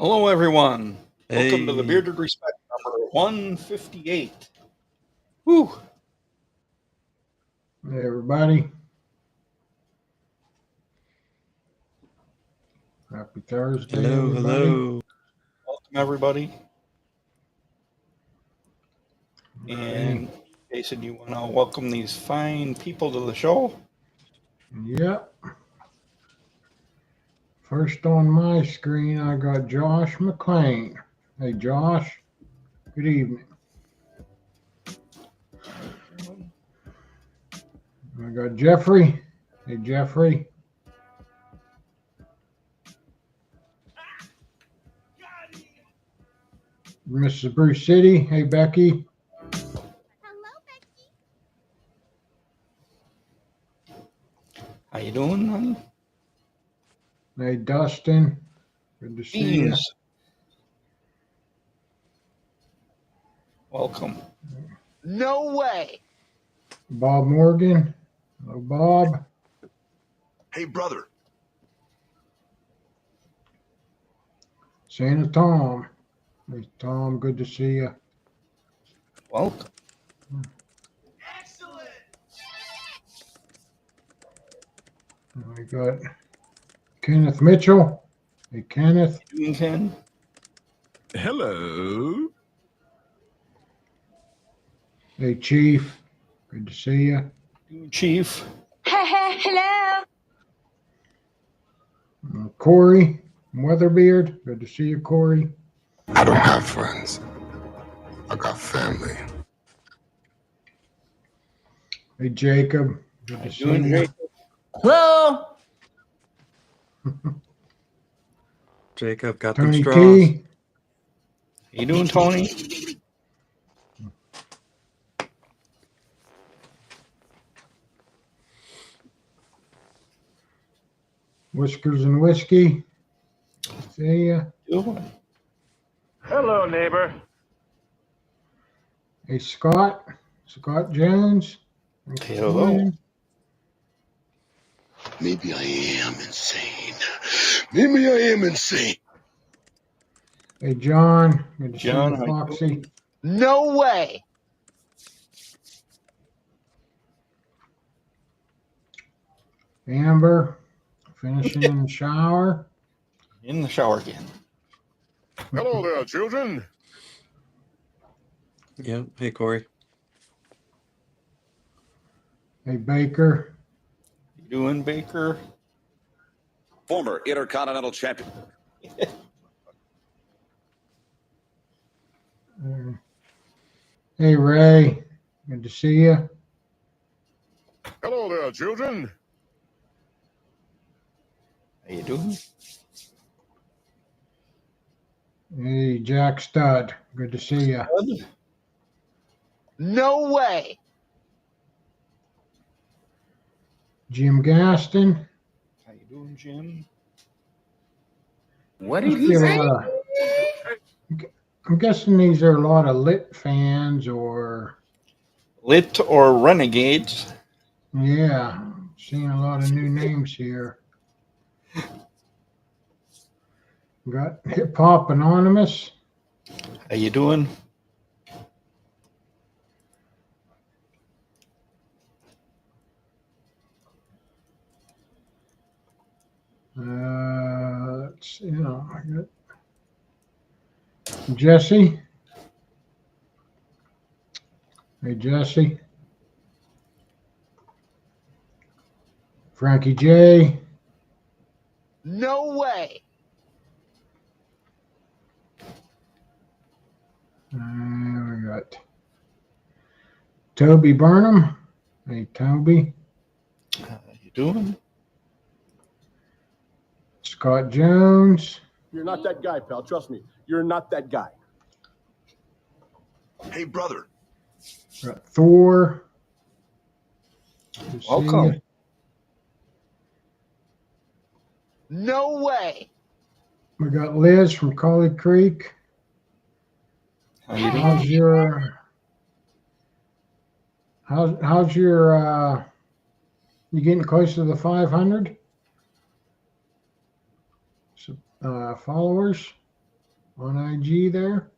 Hello, everyone. Welcome to the Hey. Bearded Respect number 158. Woo! Hey, everybody. Happy Thursday, Hello, everybody. hello. Welcome, everybody. Hey. And Jason, you want to welcome these fine people to the show? Yep. First on my screen, I got Josh McLean. Hey, Josh. Good evening. I got Jeffrey. Hey, Jeffrey. Mrs. Bruce City. Hey, Becky. Hello, Becky. How you doing, honey? Hey, Dustin. Good to see you. Beans. Welcome. No way. Bob Morgan. Hello, Bob. Hey, brother. Santa Tom. Hey, Tom. Good to see you. Welcome. Excellent. I got Kenneth Mitchell. Hey, Kenneth. How you doing, Ken? Hello. Hey, Chief. Good to see you. Chief. Hello. Corey Weatherbeard. Good to see you, Corey. I don't have friends. I got family. Hey, Jacob. Good How to you see doing, you. Jacob? Hello. Jacob got them Tony straws. T. How you doing, Tony? Whiskers and Whiskey. See ya. Doing? Hello, neighbor. Hey, Scott. Scott Jones. Thanks for Hello. joining. Maybe I am insane. Maybe I am insane. Hey, John. Good to John, see how you, you Foxy. doing? No way. Amber. Finishing in the shower. In the shower again. Hello there, children. Yeah. Hey, Corey. Hey, Baker. You doing, Baker? Former Intercontinental Champion. Hey, Ray. Good to see you. Hello there, children. How you doing? Hey, Jack Stud. Good to see you. Good. No way. Jim Gaston. How you doing, Jim? What did he say? I'm guessing these are a lot of lit fans or, Lit or Renegades? yeah, seeing a lot of new names here. Got Hip Hop Anonymous. How you doing? Let's see, I got Jesse. Hey, Jesse. Frankie J. No way. We got Toby Burnham. Hey, Toby. How you doing? Scott Jones. You're not that guy, pal. Trust me. You're not that guy. Hey, brother. Got Thor. Good to see Welcome. you. No way. We got Liz from Collie Creek. How you doing? How's your you getting close to the 500 followers? on IG there.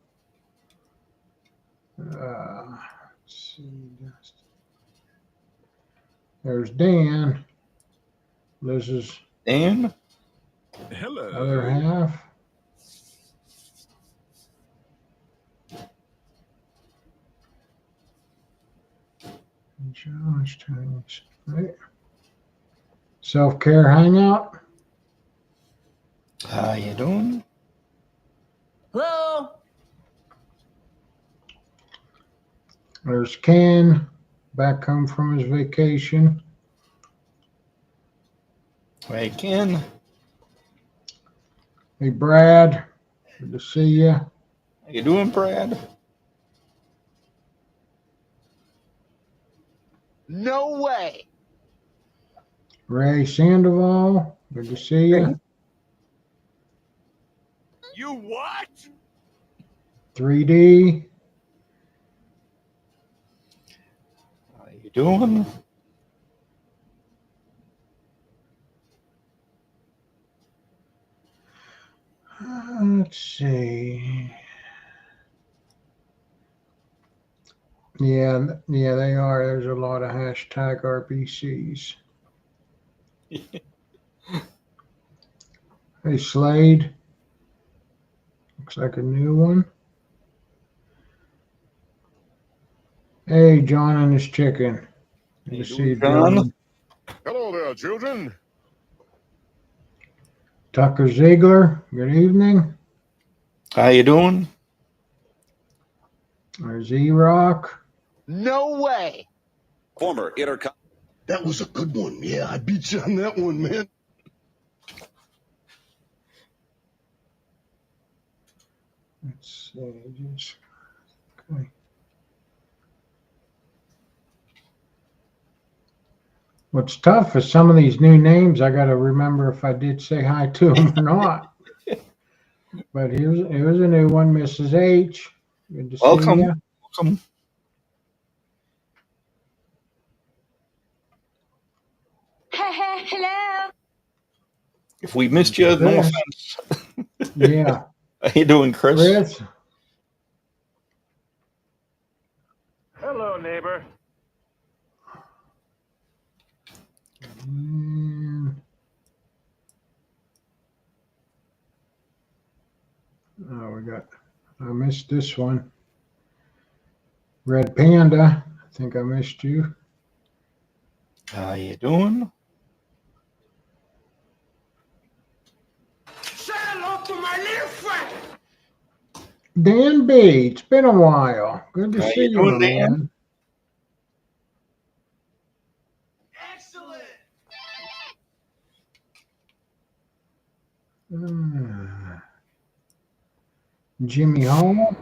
Let's see. There's Dan. This is Dan? Hello. other half. Josh, right. Self-care hangout. How you doing? Hello. There's Ken, back home from his vacation. Hey, Ken. Hey, Brad, good to see you. How you doing, Brad? No way. Ray Sandoval, good to see you. You what? 3D, How you doing? let's see. Yeah, they are. There's a lot of hashtag RBCs. Hey, Slade. Looks like a new one. Hey, John and his chicken. Good How to you see you, doing, John? John. Hello there, children. Tucker Ziegler, good evening. How you doing? There's E-Rock. No way. Former Intercontinental. That was a good one. Yeah, I beat you on that one, man. Let's see, just okay. What's tough is some of these new names. I got to remember if I did say hi to them or not. But here's a new one, Mrs. H. Good to Welcome. see you. Welcome. Hello. If we missed you, no Chris. offense. Yeah, How you doing, Chris? Chris. Hello, neighbor. And, I missed this one. Red Panda. I think I missed you. How you doing? Say hello to my little friend. Dan B. It's been a while. Good to How see you you, doing, my Dan? man. Excellent. Jimmy Hall.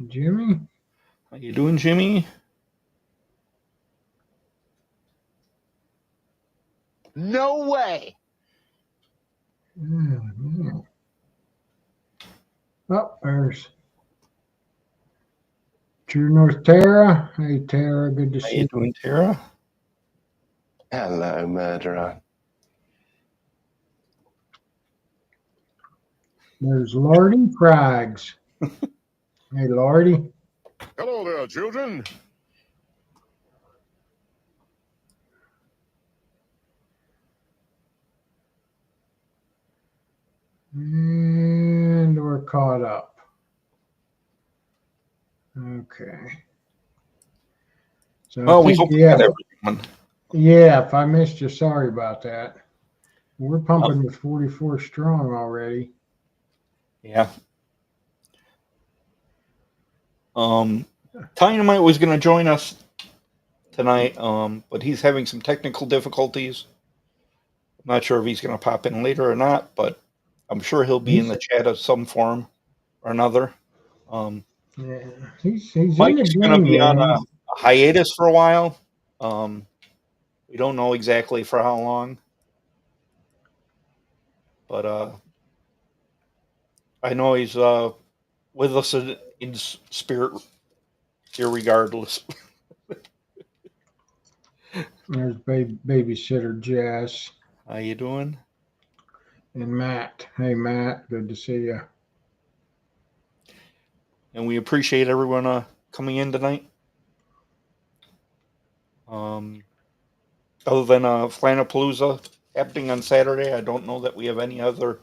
Jimmy. How you doing, Jimmy? No way. Man. Oh, there's True North Tara. Hey, Tara. Good to How see you you. doing, Tara? Hello, murderer. There's Lordy Craggs. Hey, Lordy. Hello there, children. And we're caught up. Okay. So Well, I we think, hope we got everyone. yeah, if I missed you, sorry about that. We're pumping with 44 strong already. Yeah. Dynamite was going to join us tonight, but he's having some technical difficulties. I'm not sure if he's going to pop in later or not, but I'm sure he'll be in the chat of some form or another. Yeah, he's in the Mike's going to green be on a room. hiatus for a while. We don't know exactly for how long, but I know he's with us in spirit here regardless. There's babysitter Jess How you doing? and Matt. Hey, Matt. Good to see you. and we appreciate everyone coming in tonight. Other than Flannelpalooza happening on Saturday, I don't know that we have any other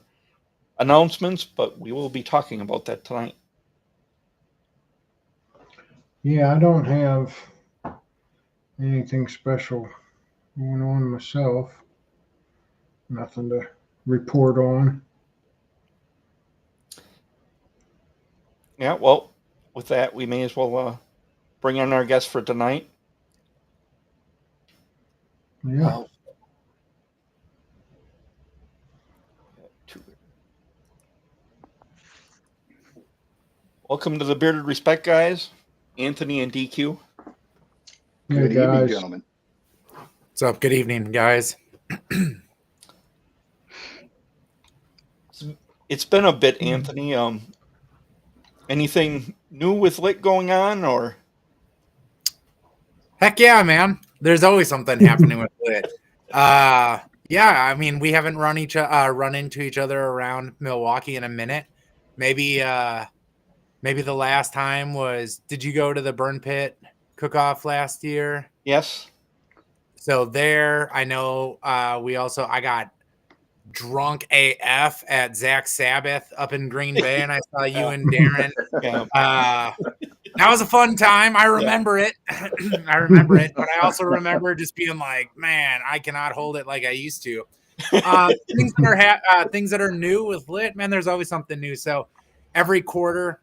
announcements, but we will be talking about that tonight. Yeah, I don't have anything special going on myself. Nothing to report on. Yeah, well, with that, we may as well bring on our guest for tonight. Yeah. Welcome to the Bearded Respect, guys. Anthony and DQ. Hey, Good evening, guys. gentlemen. What's up? Good evening, guys. It's been a bit, Anthony. Anything new with Lit going on, or? Heck yeah, man. There's always something happening with Lit. Yeah, I mean, we haven't run into each other around Milwaukee in a minute. Maybe the last time was, did you go to the Burn Pit cook-off last year? Yes. So there, I know I got drunk AF at Zach Sabbath up in Green Bay, and I saw you and Darren. Yeah. That was a fun time. I remember it. I remember it, but I also remember just being like, man, I cannot hold it like I used to. Things that are new with Lit, man, there's always something new. So every quarter,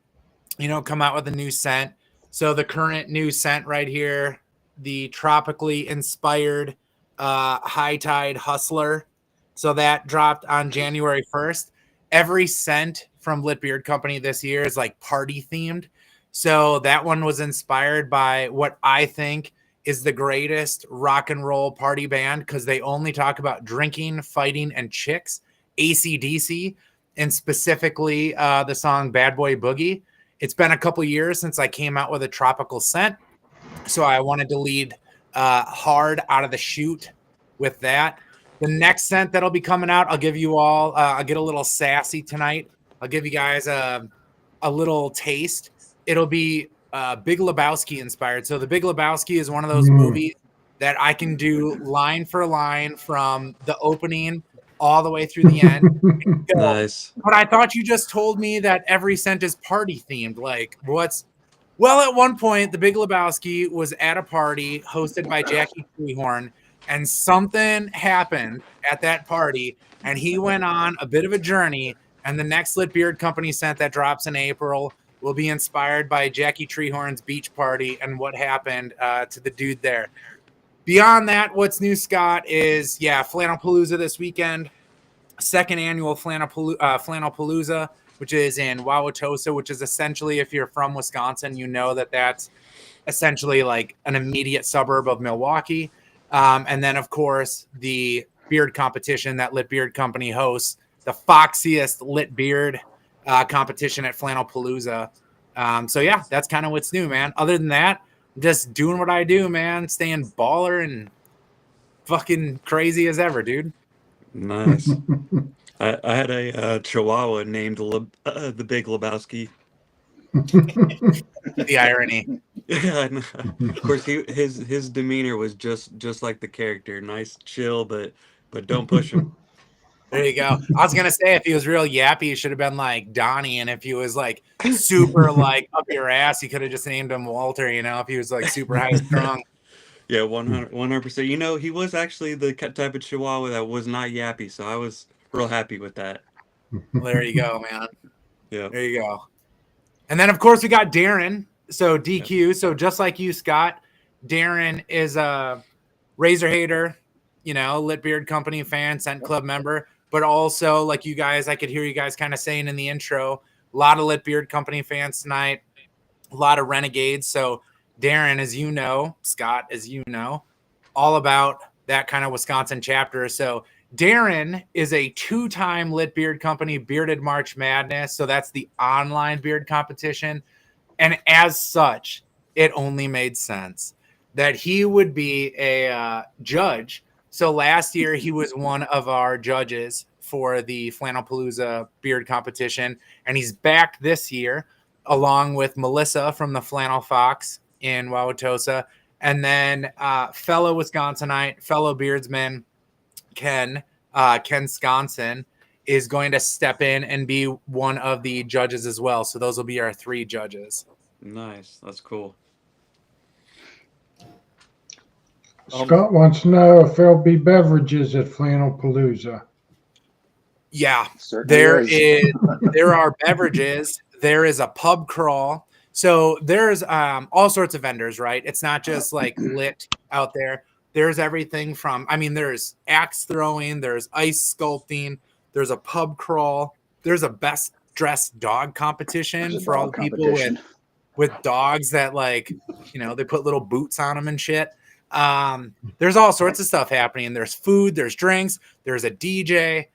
come out with a new scent. So the current new scent right here, the tropically inspired High Tide Hustler. So that dropped on January 1st. Every scent from Lit Beard Company this year is like party themed. So that one was inspired by what I think is the greatest rock and roll party band, because they only talk about drinking, fighting, and chicks, AC/DC, and specifically the song Bad Boy Boogie. It's been a couple years since I came out with a tropical scent, so I wanted to lead hard out of the chute with that. The next scent that'll be coming out, I'll give you all, I'll get a little sassy tonight. I'll give you guys a little taste. It'll be Big Lebowski inspired. So the Big Lebowski is one of those movies that I can do line for line from the opening all the way through the end. Nice. But I thought you just told me that every scent is party themed. Like, what's... Well, at one point, the Big Lebowski was at a party hosted by Jackie Treehorn, and something happened at that party, and he went on a bit of a journey, and the next Lit Beard Company scent that drops in April will be inspired by Jackie Treehorn's beach party and what happened to the dude there. Beyond that, what's new, Scott, is, Flannelpalooza this weekend. Second annual Flannelpalooza, which is in Wauwatosa, which is essentially, if you're from Wisconsin, you know that's essentially like an immediate suburb of Milwaukee. And then, of course, the beard competition that Lit Beard Company hosts, the foxiest lit beard competition at Flannelpalooza. So that's kind of what's new, man. Other than that, I'm just doing what I do, man. Staying baller and fucking crazy as ever, dude. Nice. I had a Chihuahua named the Big Lebowski. The irony. Yeah, of course, his demeanor was just like the character. Nice, chill, but don't push him. There you go. I was gonna say, if he was real yappy, he should have been like Donnie, and if he was like super like up your ass, he could have just named him Walter. If he was like super high strung. Yeah, 100%. He was actually the type of Chihuahua that was not yappy, so I was real happy with that. Well, there you go, man. Yeah. There you go. And then, of course, we got Darren. So DQ. Yeah. So just like you, Scott, Darren is a Razor hater, Lit Beard Company fan, Scent Club member, but also, like you guys, I could hear you guys kind of saying in the intro, a lot of Lit Beard Company fans tonight, a lot of renegades. So Darren, as you know, Scott, as you know, all about that kind of Wisconsin chapter. So Darren is a 2-time Lit Beard Company Bearded March Madness. So that's the online beard competition. And as such, it only made sense that he would be a judge. So last year, he was one of our judges for the Flannelpalooza beard competition. And he's back this year. along with Melissa from the Flannel Fox in Wauwatosa. And then fellow Wisconsinite, fellow beardsman, Ken Sconson is going to step in and be one of the judges as well. So those will be our 3 judges. Nice. That's cool. Scott wants to know if there'll be beverages at Flannelpalooza. Yeah, Certainly there are beverages. There is a pub crawl. So there's all sorts of vendors, right? It's not just like lit out there. There's everything from, I mean, there's axe throwing, there's ice sculpting, there's a pub crawl, there's a best dressed dog competition for all the people with dogs that, like, you know, they put little boots on them and shit. There's all sorts of stuff happening. There's food, there's drinks, there's a DJ.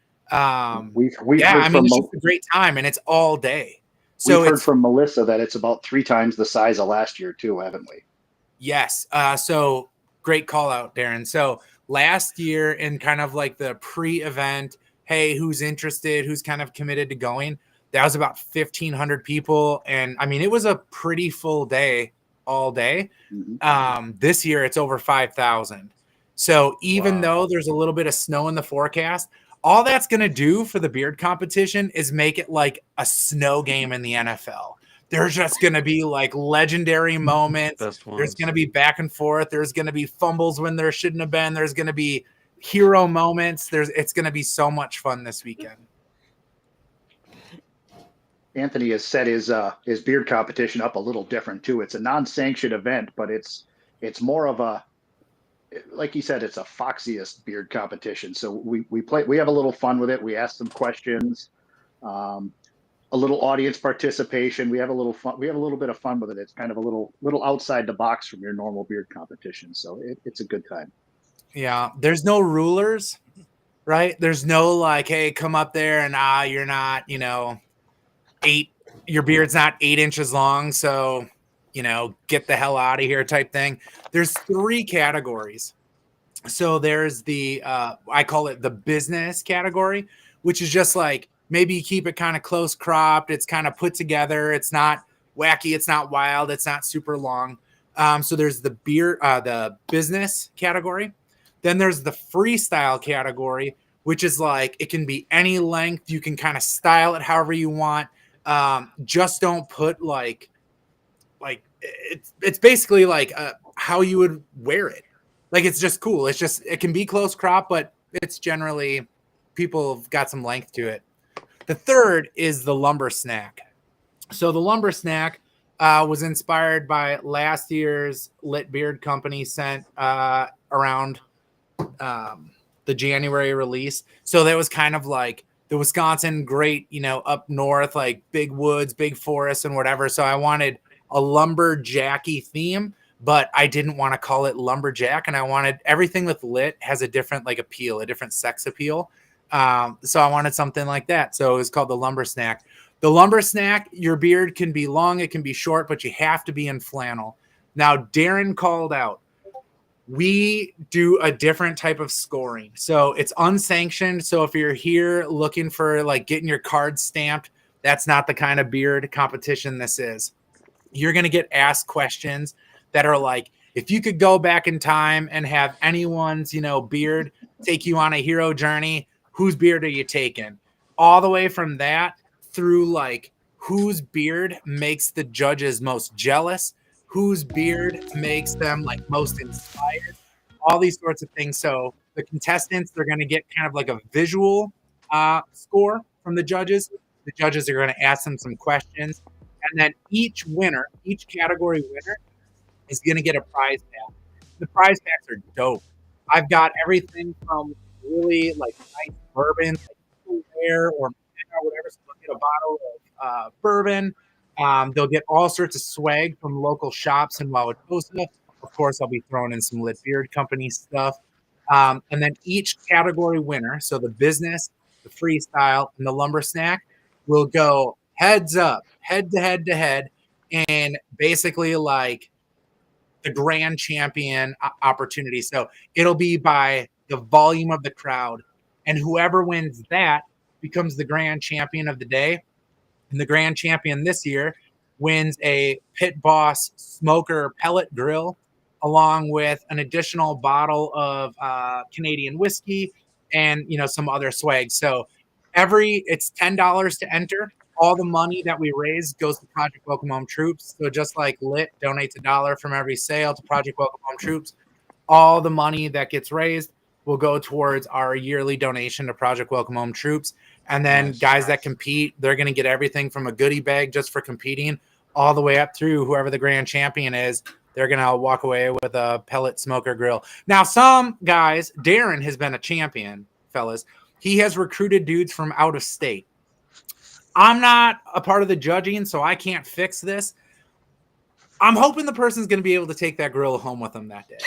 We've yeah, heard I mean, from it's just a great time, and it's all day. So we've heard from Melissa that it's about 3 times the size of last year too, haven't we? Yes. So great call out, Darren. So last year, in kind of like the pre-event, hey, who's interested, who's kind of committed to going, that was about 1,500 people. And I mean, it was a pretty full day all day. This year it's over 5,000. So even though there's a little bit of snow in the forecast, all that's going to do for the beard competition is make it like a snow game in the NFL. There's just going to be like legendary moments. There's going to be back and forth. There's going to be fumbles when there shouldn't have been. There's going to be hero moments. It's going to be so much fun this weekend. Anthony has set his beard competition up a little different too. It's a non-sanctioned event, but it's more of a, like you said, it's a foxiest beard competition. So we have a little fun with it. We ask some questions, a little audience participation. We have a little fun. We have a little bit of fun with it. It's kind of a little youtside the box from your normal beard competition. So it's a good time. Yeah. There's no rulers, right? There's no like, hey, come up there and you're not, you know, your beard's not 8 inches long. So, you know, get the hell out of here type thing. There's 3 categories. So there's the, I call it the business category, which is just like, maybe you keep it kind of close cropped. It's kind of put together. It's not wacky. It's not wild. It's not super long. So there's the business category. Then there's the freestyle category, which is like, it can be any length. You can kind of style it however you want. Just don't put like it's basically like how you would wear it. Like, it's just cool. It can be close crop, but it's generally, people have got some length to it. The third is the lumber snack. So the lumber snack was inspired by last year's Lit Beard Company sent around the January release. So that was kind of like the Wisconsin great, you know, up north, like big woods, big forests and whatever. So I wanted a lumberjacky theme, but I didn't want to call it lumberjack. And I wanted everything with lit has a different like appeal, a different sex appeal. So I wanted something like that. So it was called the lumber snack. The lumber snack, your beard can be long, it can be short, but you have to be in flannel. Now, Darren called out, we do a different type of scoring. So it's unsanctioned. So if you're here looking for like getting your card stamped, that's not the kind of beard competition this is. You're going to get asked questions that are like, if you could go back in time and have anyone's, you know, beard take you on a hero journey, whose beard are you taking? All the way from that through like whose beard makes the judges most jealous, whose beard makes them like most inspired, all these sorts of things. So the contestants, they're going to get kind of like a visual score from the judges. The judges are going to ask them some questions. And then each category winner is going to get a prize pack. The prize packs are dope. I've got everything from really like nice bourbon, like Rare or whatever. So they'll get a bottle of bourbon. They'll get all sorts of swag from local shops in Wauwatosa. Of course, I'll be throwing in some Lit Beard Company stuff. And then each category winner, so the business, the freestyle, and the lumber snack, will go heads up, head to head, and basically like the grand champion opportunity. So it'll be by the volume of the crowd, and whoever wins that becomes the grand champion of the day. And the grand champion this year wins a Pit Boss smoker pellet grill, along with an additional bottle of Canadian whiskey and some other swag. So it's $10 to enter. All the money that we raise goes to Project Welcome Home Troops. So just like Lit donates $1 from every sale to Project Welcome Home Troops, all the money that gets raised will go towards our yearly donation to Project Welcome Home Troops. And then guys that compete, they're going to get everything from a goodie bag just for competing all the way up through whoever the grand champion is. They're going to walk away with a pellet smoker grill. Now, some guys, Darren has been a champion, fellas. He has recruited dudes from out of state. I'm not a part of the judging, so I can't fix this. I'm hoping the person's going to be able to take that grill home with them that day.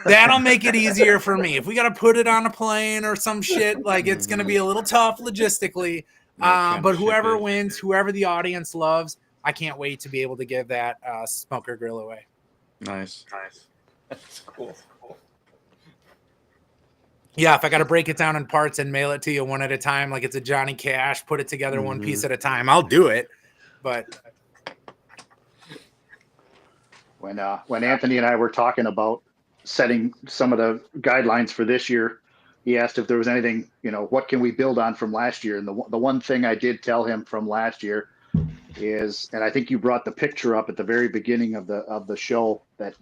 That'll make it easier for me. If we got to put it on a plane or some shit, like it's going to be a little tough logistically. But whoever wins, whoever the audience loves, I can't wait to be able to give that smoker grill away. Nice. That's cool. Yeah, if I got to break it down in parts and mail it to you one at a time, like it's a Johnny Cash, put it together one piece at a time, I'll do it. But when Anthony and I were talking about setting some of the guidelines for this year, he asked if there was anything, what can we build on from last year? And the one thing I did tell him from last year is, and I think you brought the picture up at the very beginning of the show, that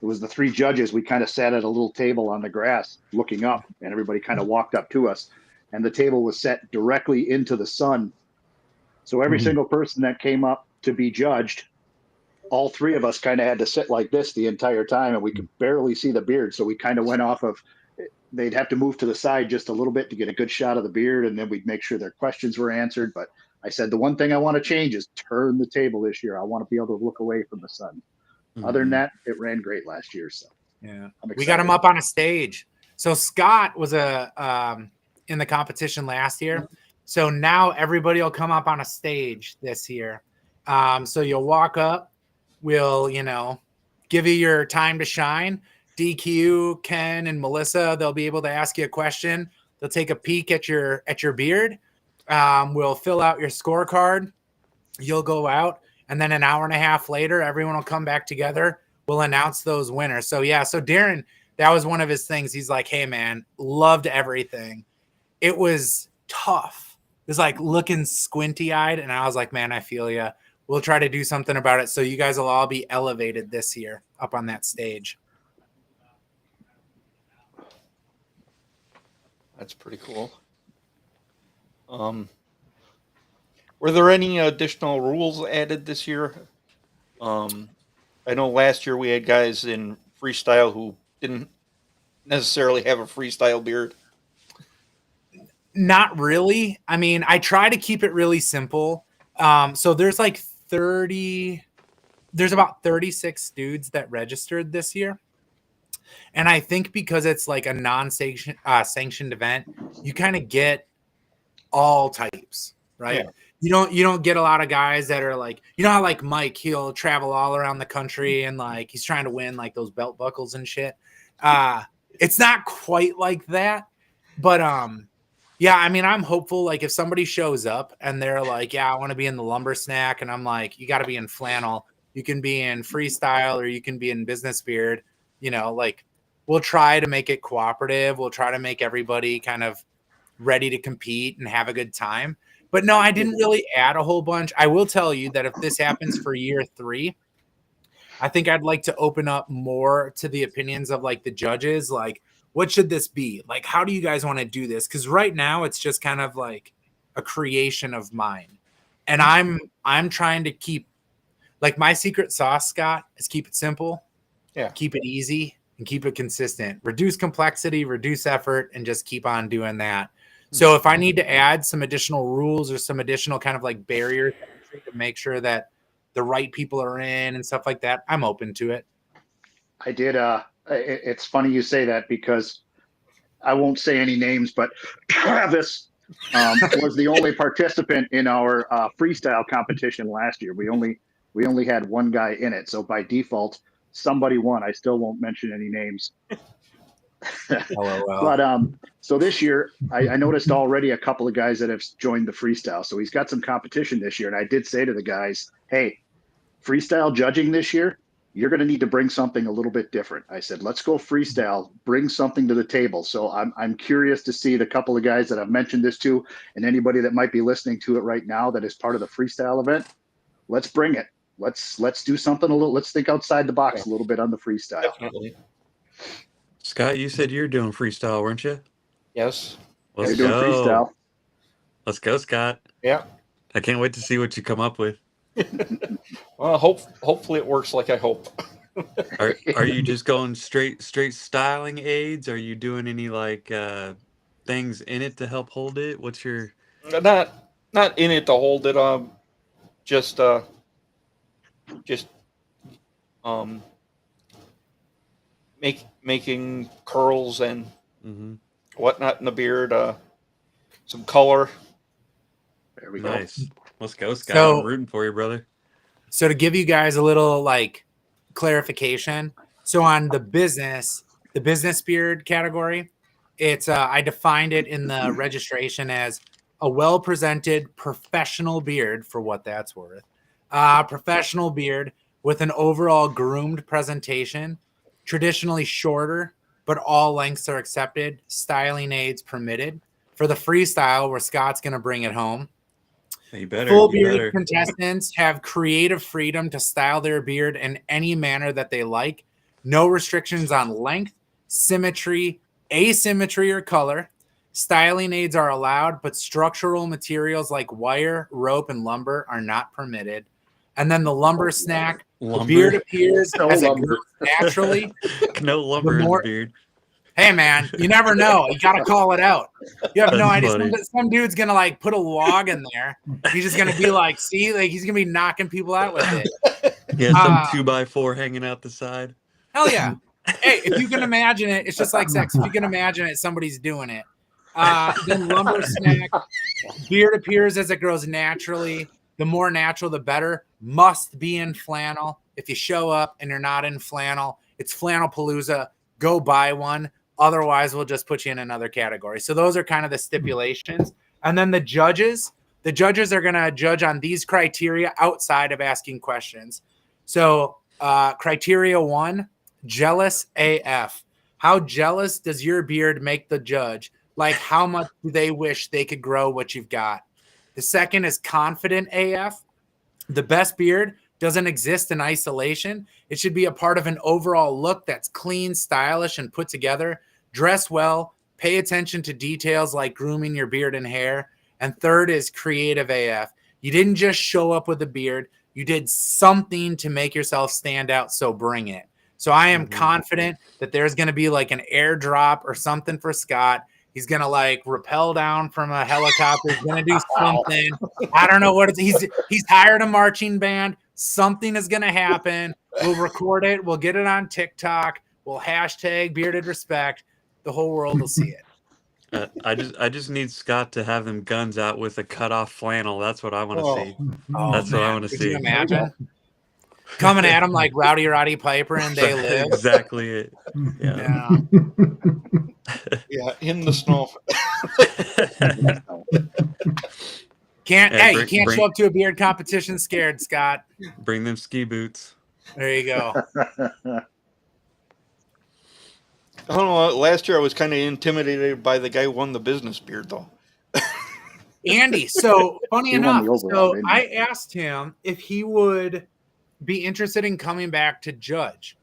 it was the three judges. We kind of sat at a little table on the grass looking up, and everybody kind of walked up to us, and the table was set directly into the sun. So every single person that came up to be judged, all three of us kind of had to sit like this the entire time, and we could barely see the beard. So we kind of went off of, they'd have to move to the side just a little bit to get a good shot of the beard, and then we'd make sure their questions were answered. But I said, the one thing I want to change is turn the table this year. I want to be able to look away from the sun. Other than that, it ran great last year. So yeah, we got him up on a stage. So Scott was in the competition last year. So now everybody will come up on a stage this year. So you'll walk up, we'll, give you your time to shine. DQ, Ken, and Melissa, they'll be able to ask you a question. They'll take a peek at your beard. We'll fill out your scorecard. You'll go out. And then an hour and a half later, everyone will come back together. We'll announce those winners. So, yeah. So Darren, that was one of his things. He's like, hey, man, loved everything. It was tough. It was like looking squinty eyed. And I was like, man, I feel you. We'll try to do something about it. So you guys will all be elevated this year up on that stage. That's pretty cool. Were there any additional rules added this year? I know last year we had guys in freestyle who didn't necessarily have a freestyle beard. Not really. I mean, I try to keep it really simple. So there's about 36 dudes that registered this year. And I think because it's like a non-sanctioned event, you kind of get all types, right? Yeah. You don't get a lot of guys that are like, how like Mike, he'll travel all around the country and like he's trying to win like those belt buckles and shit. It's not quite like that, but yeah, I mean, I'm hopeful. Like if somebody shows up and they're like, yeah, I want to be in the lumber snack, and I'm like, you got to be in flannel. You can be in freestyle or you can be in business beard. Like we'll try to make it cooperative. We'll try to make everybody kind of ready to compete and have a good time. But no, I didn't really add a whole bunch. I will tell you that if this happens for year 3, I think I'd like to open up more to the opinions of like the judges. Like, what should this be? Like, how do you guys want to do this? Because right now it's just kind of like a creation of mine. And I'm trying to keep, like, my secret sauce, Scott, is keep it simple, keep it easy, and keep it consistent. Reduce complexity, reduce effort, and just keep on doing that. So if I need to add some additional rules or some additional kind of like barriers to make sure that the right people are in and stuff like that, I'm open to it. I did. It's funny you say that because I won't say any names, but Travis was the only participant in our freestyle competition last year. We only had one guy in it. So by default, somebody won. I still won't mention any names. LOL. But so this year, I noticed already a couple of guys that have joined the freestyle. So he's got some competition this year. And I did say to the guys, hey, freestyle judging this year, you're going to need to bring something a little bit different. I said, let's go freestyle, bring something to the table. So I'm curious to see the couple of guys that I've mentioned this to, and anybody that might be listening to it right now that is part of the freestyle event. Let's bring it. Let's do something a little. Let's think outside the box a little bit on the freestyle. Definitely. Scott, you said you're doing freestyle, weren't you? Yes. Let's You're doing go. freestyle. Let's go, Scott. Yeah. I can't wait to see what you come up with. Well, hopefully it works like I hope. Are you just going straight styling aids? Are you doing any like things in it to help hold it? What's your Not in it to hold it. Just making curls and whatnot in the beard. Some color. There we go. nice? Let's go, Scott. So- I'm rooting for you, brother. So to give you guys a little like clarification, so on the business beard category, it's I defined it in the registration as a well-presented professional beard, for what that's worth. Professional beard with an overall groomed presentation, traditionally shorter, but all lengths are accepted. Styling aids permitted. For the freestyle, where Scott's going to bring it home, You better. full You bearded better. contestants have creative freedom to style their beard in any manner that they like. No restrictions on length, symmetry, asymmetry, or color. Styling aids are allowed, but structural materials like wire, rope, and lumber are not permitted. And then the lumber snack, the beard appears No as it lumber. grows naturally. No lumber in more- the beard. Hey man, you never know. You gotta call it out. You have no That's idea. funny. Some dude's gonna like put a log in there. He's just gonna be like, see, like he's gonna be knocking people out with it. Yeah, some 2x4 hanging out the side. Hell yeah. Hey, if you can imagine it, it's just like sex. If you can imagine it, somebody's doing it. Then lumber snack, beard appears as it grows naturally. The more natural, the better. Must be in flannel. If you show up and you're not in flannel, it's Flannelpalooza. Go buy one. Otherwise, we'll just put you in another category. So those are kind of the stipulations. And then the judges are going to judge on these criteria outside of asking questions. So criteria 1, jealous AF. How jealous does your beard make the judge? Like, how much do they wish they could grow what you've got? The second is confident AF. The best beard doesn't exist in isolation. It should be a part of an overall look that's clean, stylish, and put together. Dress well, pay attention to details like grooming your beard and hair. And third is creative AF. You didn't just show up with a beard. You did something to make yourself stand out, so bring it. So I am confident that there's going to be like an airdrop or something for Scott. He's going to like rappel down from a helicopter. He's going to do something. I don't know what it's. He's hired a marching band. Something is going to happen. We'll record it. We'll get it on TikTok. We'll hashtag bearded respect. The whole world will see it. I just need Scott to have them guns out with a cut off flannel. That's what I want to see. Oh, That's what I want to Could see. you imagine? Coming at him like Rowdy Roddy Piper and They Live. Exactly it. Yeah. Yeah, in the snow. You can't show up to a beard competition scared, Scott. Bring them ski boots. There you go. I don't know. Last year I was kind of intimidated by the guy who won the business beard, though. Andy, so funny He won enough, the overall, so didn't he? I asked him if he would be interested in coming back to judge.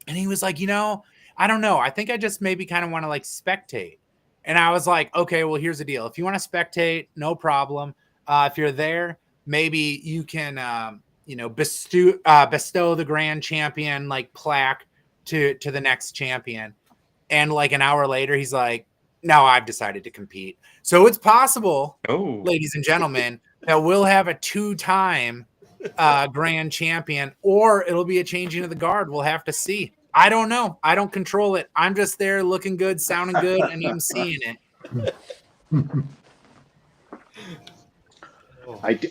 And he was like, I don't know. I think I just maybe kind of want to like spectate. And I was like, okay, well, here's the deal. If you want to spectate, no problem. If you're there, maybe you can, bestow the grand champion like plaque to the next champion. And like an hour later, he's like, no, I've decided to compete. So it's possible, ladies and gentlemen, that we'll have a 2-time grand champion, or it'll be a changing of the guard. We'll have to see. I don't know. I don't control it. I'm just there looking good, sounding good, and even seeing it.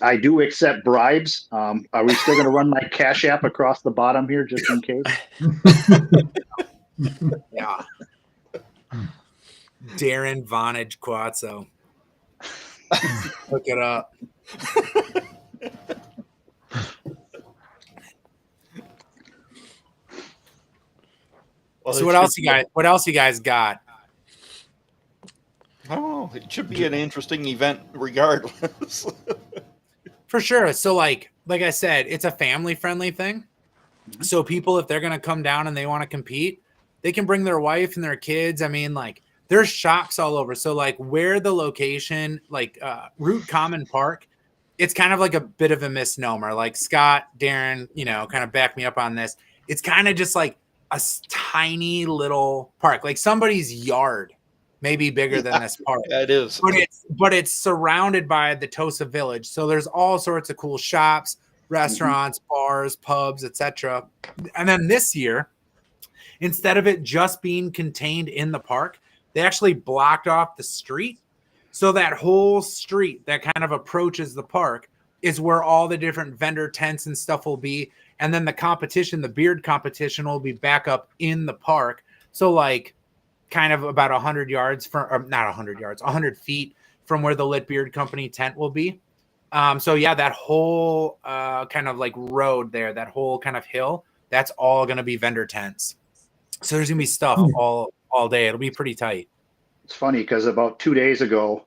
I do accept bribes. Are we still going to run my Cash App across the bottom here just in case? Yeah. Darren Vonage Quazzo. Look it up. Well, So it what should else you be- guys? What else you guys got? I don't know. It should be an interesting event regardless. For sure. So like I said, it's a family friendly thing. So people, if they're gonna come down and they want to compete, they can bring their wife and their kids. I mean, like there's shops all over. So like where the location, like Root Common Park, it's kind of like a bit of a misnomer. Like Scott, Darren, kind of back me up on this. It's kind of just like a tiny little park, like somebody's yard, maybe bigger than this park. Yeah, it is. But it's surrounded by the Tosa Village. So there's all sorts of cool shops, restaurants, bars, pubs, etc. And then this year, instead of it just being contained in the park, they actually blocked off the street. So that whole street that kind of approaches the park is where all the different vendor tents and stuff will be. And then the competition, the beard competition, will be back up in the park. So like kind of about 100 yards from, or not 100 yards, 100 feet from where the Lit Beard Company tent will be. So yeah, that whole kind of like road there, that whole kind of hill, that's all going to be vendor tents. So there's going to be stuff all day. It'll be pretty tight. It's funny because about 2 days ago,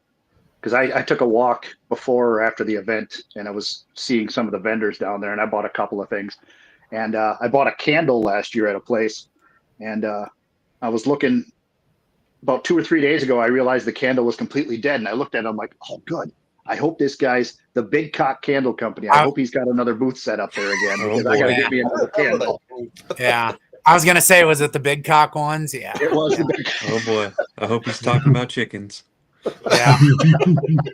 because I took a walk before or after the event, and I was seeing some of the vendors down there, and I bought a couple of things. And I bought a candle last year at a place, and I was looking about 2 or 3 days ago. I realized the candle was completely dead, and I looked at it. I'm like, oh, good. I hope this guy's the Big Cock Candle Company. I hope he's got another booth set up there again, because I got to get me another candle. Yeah. I was going to say, was it the Big Cock ones? Yeah. It was the Big Cock. Oh boy, I hope he's talking about chickens. Yeah.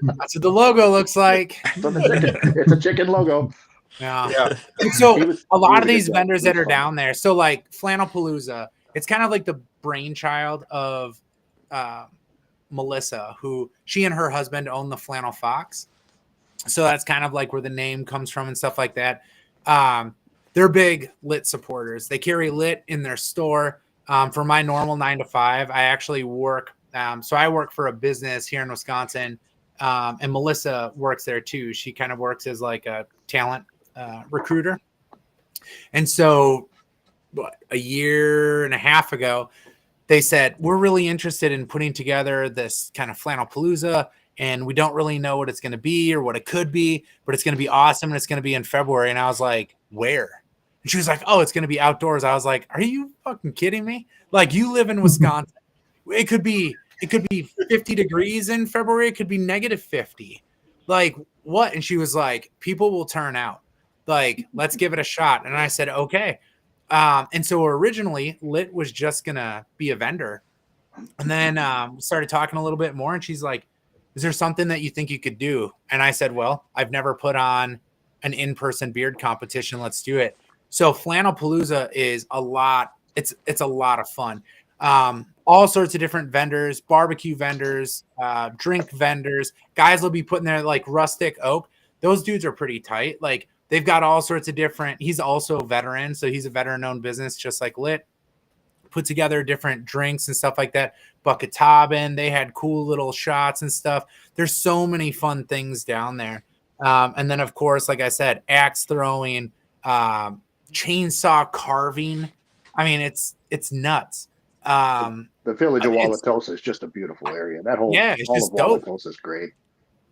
That's what the logo looks like. It's a chicken logo. Yeah. So a lot of these good guy. vendors that are down there, so like Flannelpalooza, it's kind of like the brainchild of Melissa, who she and her husband own the Flannel Fox. So that's kind of like where the name comes from and stuff like that. They're big Lit supporters. They carry Lit in their store. For my normal 9 to 5, I actually work. So I work for a business here in Wisconsin, and Melissa works there too. She kind of works as like a talent recruiter. And so a year and a half ago, they said, we're really interested in putting together this kind of Flannelpalooza, and we don't really know what it's going to be or what it could be, but it's going to be awesome, and it's going to be in February. And I was like, where? And she was like, oh, it's going to be outdoors. I was like, are you fucking kidding me? Like, you live in Wisconsin. It could be 50 degrees in February. It could be negative 50. Like, what? And she was like, people will turn out. Like, let's give it a shot. And I said, okay. And so originally Lit was just going to be a vendor. And then started talking a little bit more. And she's like, is there something that you think you could do? And I said, well, I've never put on an in-person beard competition. Let's do it. So Flannelpalooza is a lot. It's a lot of fun. All sorts of different vendors, barbecue vendors, drink vendors. Guys will be putting there like Rustic Oak. Those dudes are pretty tight. Like, they've got all sorts of different. He's also a veteran, so he's a veteran-owned business, just like Lit. Put together different drinks and stuff like that. Bucket Tobbin, they had cool little shots and stuff. There's so many fun things down there. And then, of course, like I said, axe throwing, chainsaw carving. I mean, it's nuts. The village of Wauwatosa is just a beautiful area. That whole it's just all of dope. Wauwatosa is great.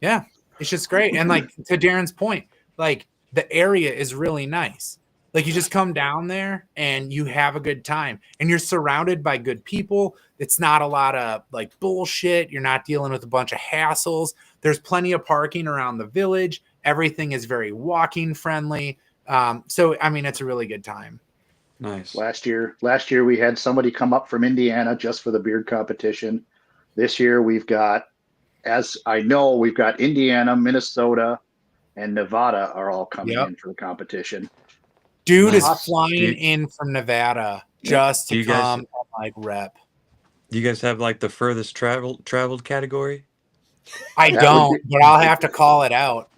Yeah, it's just great. And like to Darren's point, like the area is really nice. Like, you just come down there and you have a good time, and you're surrounded by good people. It's not a lot of like bullshit. You're not dealing with a bunch of hassles. There's plenty of parking around the village. Everything is very walking friendly. So, I mean, it's a really good time. Nice. Last year we had somebody come up from Indiana just for the beard competition. This year we've got, as I know, we've got Indiana, Minnesota, and Nevada are all coming in for the competition. Dude is flying in from Nevada just to come and like rep. Do you guys have like the furthest traveled category? I don't, but I'll have to call it out.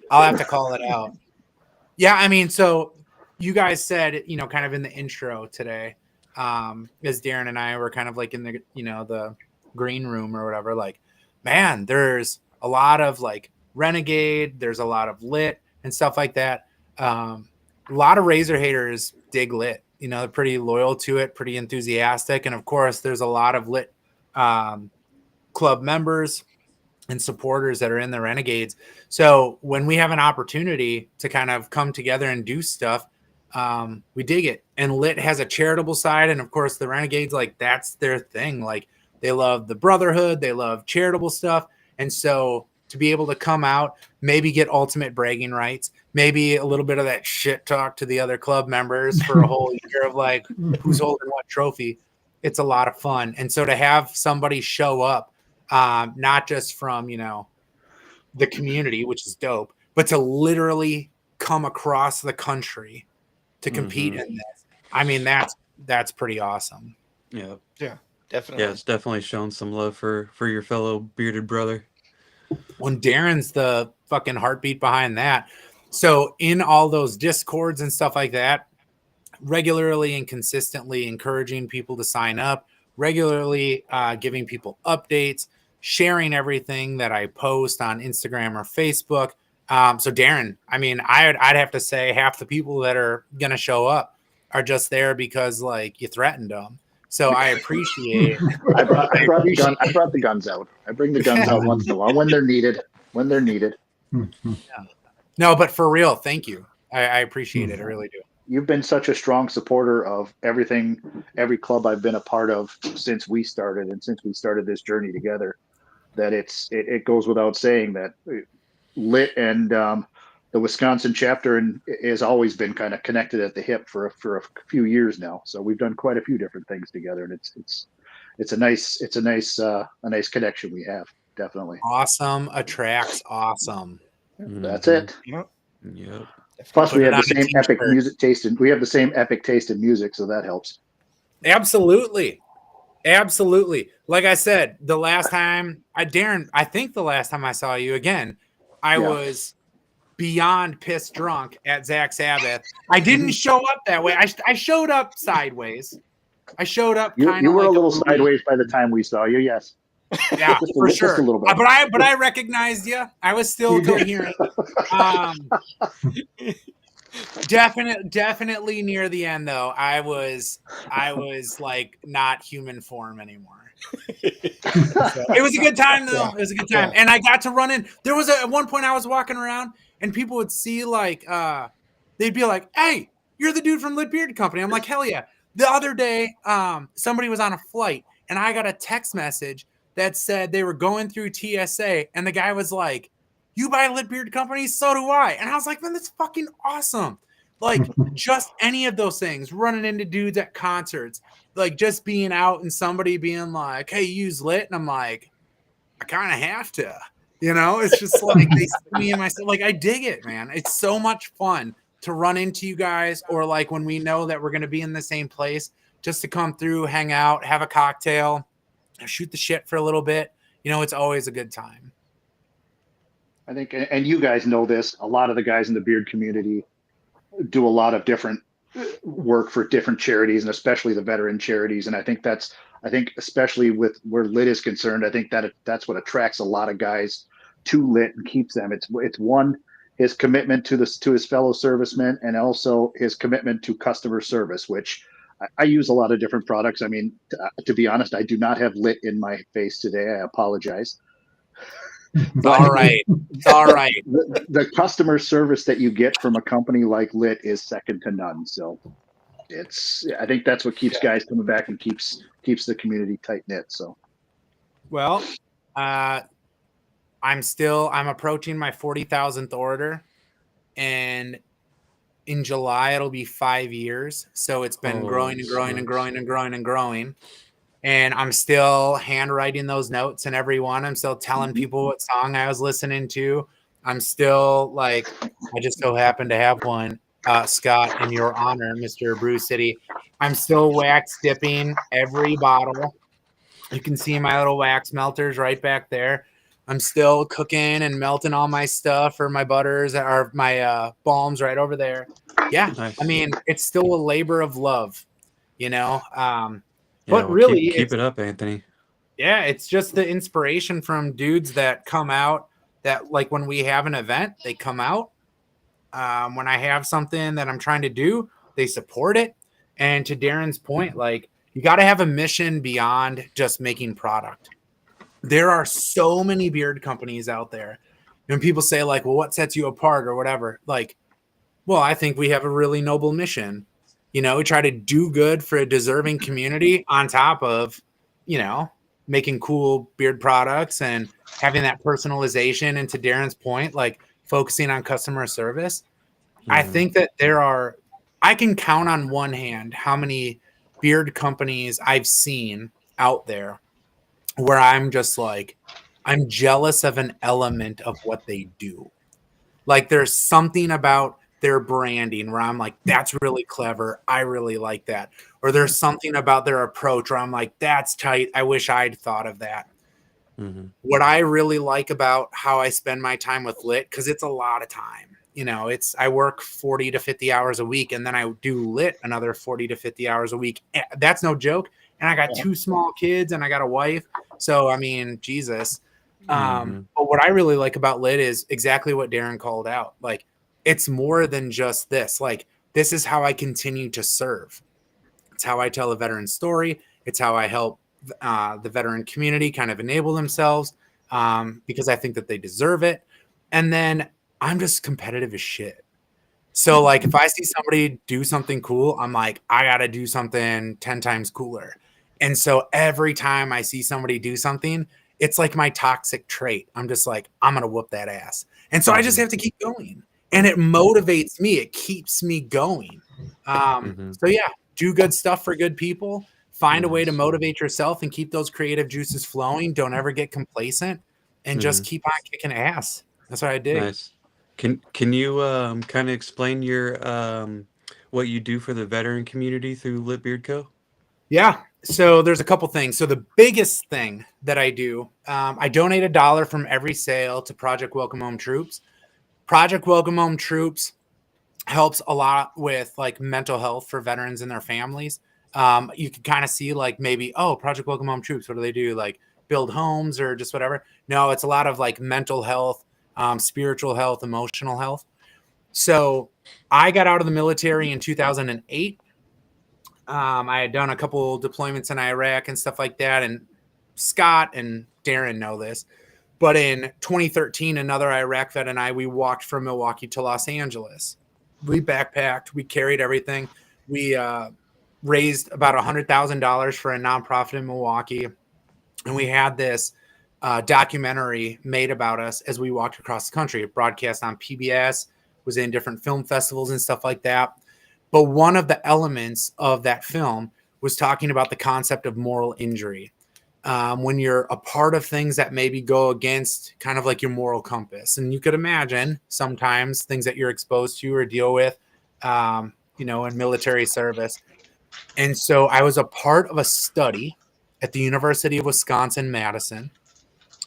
Yeah, I mean, so you guys said, kind of in the intro today, as Darren and I were kind of like in the, the green room or whatever, like, man, there's a lot of like Renegade, there's a lot of Lit and stuff like that. A lot of Razor haters dig Lit. You know, they're pretty loyal to it, pretty enthusiastic. And of course, there's a lot of Lit club members and supporters that are in the Renegades. So when we have an opportunity to kind of come together and do stuff, we dig it. And Lit has a charitable side. And of course, the Renegades, like, that's their thing. Like, they love the brotherhood, they love charitable stuff. And so to be able to come out, maybe get ultimate bragging rights, maybe a little bit of that shit talk to the other club members for a whole year of like, who's holding what trophy, it's a lot of fun. And so to have somebody show up, not just from, you know, the community, which is dope, but to literally come across the country to compete in this, I mean, that's pretty awesome. Yeah. Yeah, definitely. Yeah, it's definitely shown some love for your fellow bearded brother. When Darren's the fucking heartbeat behind that. So in all those discords and stuff like that, regularly and consistently encouraging people to sign up, regularly giving people updates, sharing everything that I post on Instagram or Facebook. So Darren, I mean, I'd have to say half the people that are going to show up are just there because like you threatened them. So I appreciate. I brought the guns out. I bring the guns out once in a while when they're needed. No, but for real, thank you. I appreciate it. I really do. You've been such a strong supporter of everything, every club I've been a part of since we started this journey together, that it goes without saying that Lit and the Wisconsin chapter has always been kind of connected at the hip for a few years now. So we've done quite a few different things together, and it's a nice connection we have. Definitely. Awesome attracts awesome. That's it. Yep. Plus, we have the same epic music taste, and we have the same epic taste in music, so that helps. Absolutely. Like I said, the last time I think the last time I saw you again, I was beyond pissed drunk at Zach Sabbath. I didn't show up that way. I showed up sideways. I showed up kind of. You were a little sideways by the time we saw you. Yes. Yeah, for sure. Just a little bit. But I recognized you. I was still coherent. Definitely near the end though. I was like not human form anymore. So, it was a good time though. Yeah. It was a good time, and I got to run in. There was at one point I was walking around, and people would see like they'd be like, "Hey, you're the dude from Lit Beard Company." I'm like, "Hell yeah!" The other day, somebody was on a flight, and I got a text message that said they were going through TSA, and the guy was like, "You buy Lit Beard Company? So do I." And I was like, "Man, that's fucking awesome!" Like just any of those things, running into dudes at concerts, like just being out and somebody being like, "Hey, you use Lit," and I'm like, I kind of have to, you know. It's just like they see me and myself. Like I dig it, man. It's so much fun to run into you guys, or like when we know that we're going to be in the same place, just to come through, hang out, have a cocktail, shoot the shit for a little bit. You know, it's always a good time. I think, and you guys know this, a lot of the guys in the beard community do a lot of different work for different charities, and especially the veteran charities. And I think especially with where Lit is concerned, I think that's what attracts a lot of guys to Lit and keeps them. It's one, his commitment to his fellow servicemen, and also his commitment to customer service, which I use a lot of different products. I mean, to be honest, I do not have Lit in my face today. I apologize. All right. The customer service that you get from a company like Lit is second to none. So I think that's what keeps guys coming back and keeps the community tight knit. So, well, I'm approaching my 40,000th order, and in July it'll be 5 years. So it's been growing and growing and growing and growing and growing. And I'm still handwriting those notes in every one. I'm still telling people what song I was listening to. I'm still like, I just so happen to have one, Scott, in your honor, Mr. Brew City. I'm still wax dipping every bottle. You can see my little wax melters right back there. I'm still cooking and melting all my stuff, or my butters, or my balms right over there. Yeah, nice. I mean, it's still a labor of love, you know. But really, keep it up, Anthony. Yeah, it's just the inspiration from dudes that come out that like when we have an event, they come out. When I have something that I'm trying to do, they support it. And to Darren's point, like you got to have a mission beyond just making product. There are so many beard companies out there. And people say like, well, what sets you apart or whatever? Like, well, I think we have a really noble mission. You know, we try to do good for a deserving community on top of, you know, making cool beard products and having that personalization. And to Darren's point, like focusing on customer service. I think that I can count on one hand how many beard companies I've seen out there where I'm just like, I'm jealous of an element of what they do. Like there's something about their branding where I'm like, that's really clever. I really like that. Or there's something about their approach where I'm like, that's tight. I wish I'd thought of that. Mm-hmm. What I really like about how I spend my time with Lit, because it's a lot of time. You know, I work 40 to 50 hours a week, and then I do Lit another 40 to 50 hours a week. That's no joke. And I got 2 small kids and I got a wife. So, I mean, Jesus. But what I really like about Lit is exactly what Darren called out. Like, it's more than just this. Like, this is how I continue to serve. It's how I tell a veteran story. It's how I help the veteran community kind of enable themselves because I think that they deserve it. And then I'm just competitive as shit. So like if I see somebody do something cool, I'm like, I got to do something 10 times cooler. And so every time I see somebody do something, it's like my toxic trait. I'm just like, I'm going to whoop that ass. And so I just have to keep going. And it motivates me. It keeps me going. So yeah, do good stuff for good people. Find a way to motivate yourself and keep those creative juices flowing. Don't ever get complacent and just keep on kicking ass. That's what I dig. Nice. Can you kind of explain your what you do for the veteran community through Lit Beard Co? Yeah. So there's a couple things. So the biggest thing that I do, I donate $1 from every sale to Project Welcome Home Troops. Project Welcome Home Troops helps a lot with like mental health for veterans and their families. You can kind of see like maybe, oh, Project Welcome Home Troops, what do they do? Like build homes or just whatever. No, it's a lot of like mental health, spiritual health, emotional health. So I got out of the military in 2008. I had done a couple deployments in Iraq and stuff like that. And Scott and Darren know this. But in 2013, another Iraq vet and we walked from Milwaukee to Los Angeles. We backpacked. We carried everything. We raised about $100,000 for a nonprofit in Milwaukee. And we had this documentary made about us as we walked across the country. It broadcast on PBS, was in different film festivals and stuff like that. But one of the elements of that film was talking about the concept of moral injury. When you're a part of things that maybe go against kind of like your moral compass. And you could imagine sometimes things that you're exposed to or deal with, in military service. And so I was a part of a study at the University of Wisconsin-Madison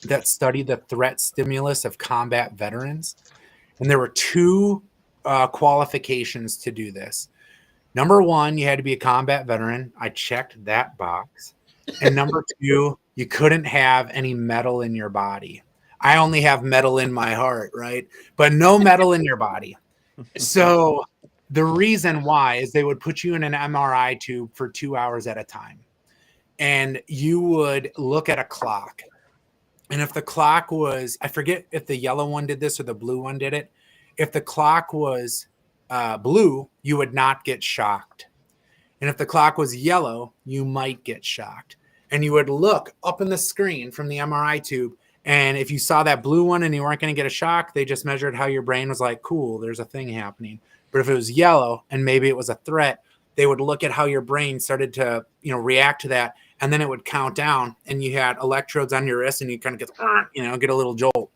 that studied the threat stimulus of combat veterans. And there were 2 qualifications to do this. Number 1, you had to be a combat veteran. I checked that box. And number 2, you couldn't have any metal in your body. I only have metal in my heart, right? But no metal in your body. So the reason why is they would put you in an MRI tube for 2 hours at a time. And you would look at a clock. And if the clock was, I forget if the yellow one did this or the blue one did it. If the clock was blue, you would not get shocked. And if the clock was yellow, you might get shocked. And you would look up in the screen from the MRI tube. And if you saw that blue one and you weren't going to get a shock, they just measured how your brain was like, cool, there's a thing happening. But if it was yellow and maybe it was a threat, they would look at how your brain started to, react to that. And then it would count down and you had electrodes on your wrist and you kind of get a little jolt.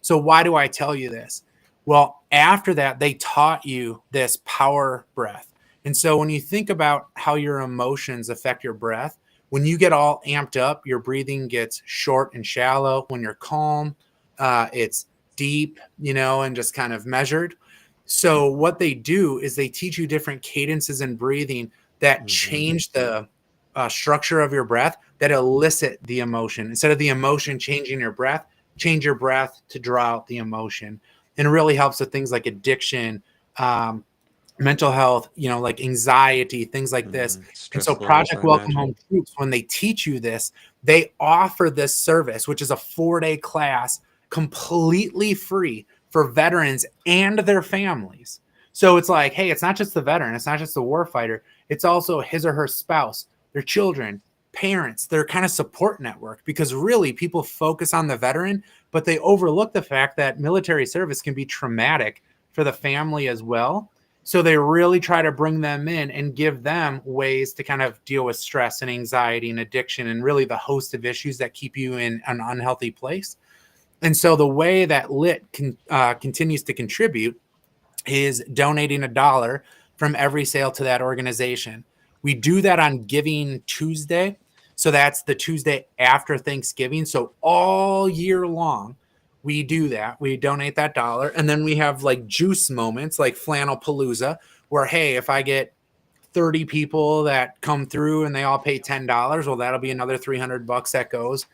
So why do I tell you this? Well, after that, they taught you this power breath. And so when you think about how your emotions affect your breath, when you get all amped up, your breathing gets short and shallow. When you're calm, it's deep, and just kind of measured. So what they do is they teach you different cadences in breathing that change the structure of your breath that elicit the emotion. Instead of the emotion changing your breath, change your breath to draw out the emotion. And it really helps with things like addiction, mental health, like anxiety, things like this. And so Project Welcome Home Troops, when they teach you this, they offer this service, which is a 4-day class completely free for veterans and their families. So it's like, hey, it's not just the veteran, it's not just the warfighter, it's also his or her spouse, their children, parents, their kind of support network, because really people focus on the veteran, but they overlook the fact that military service can be traumatic for the family as well. So they really try to bring them in and give them ways to kind of deal with stress and anxiety and addiction and really the host of issues that keep you in an unhealthy place. And so the way that LIT continues to contribute is donating $1 from every sale to that organization. We do that on Giving Tuesday. So that's the Tuesday after Thanksgiving. So all year long, we do that. We donate that $1. And then we have like juice moments like Flannelpalooza, where, hey, if I get 30 people that come through and they all pay $10, well, that'll be another $300 that goes.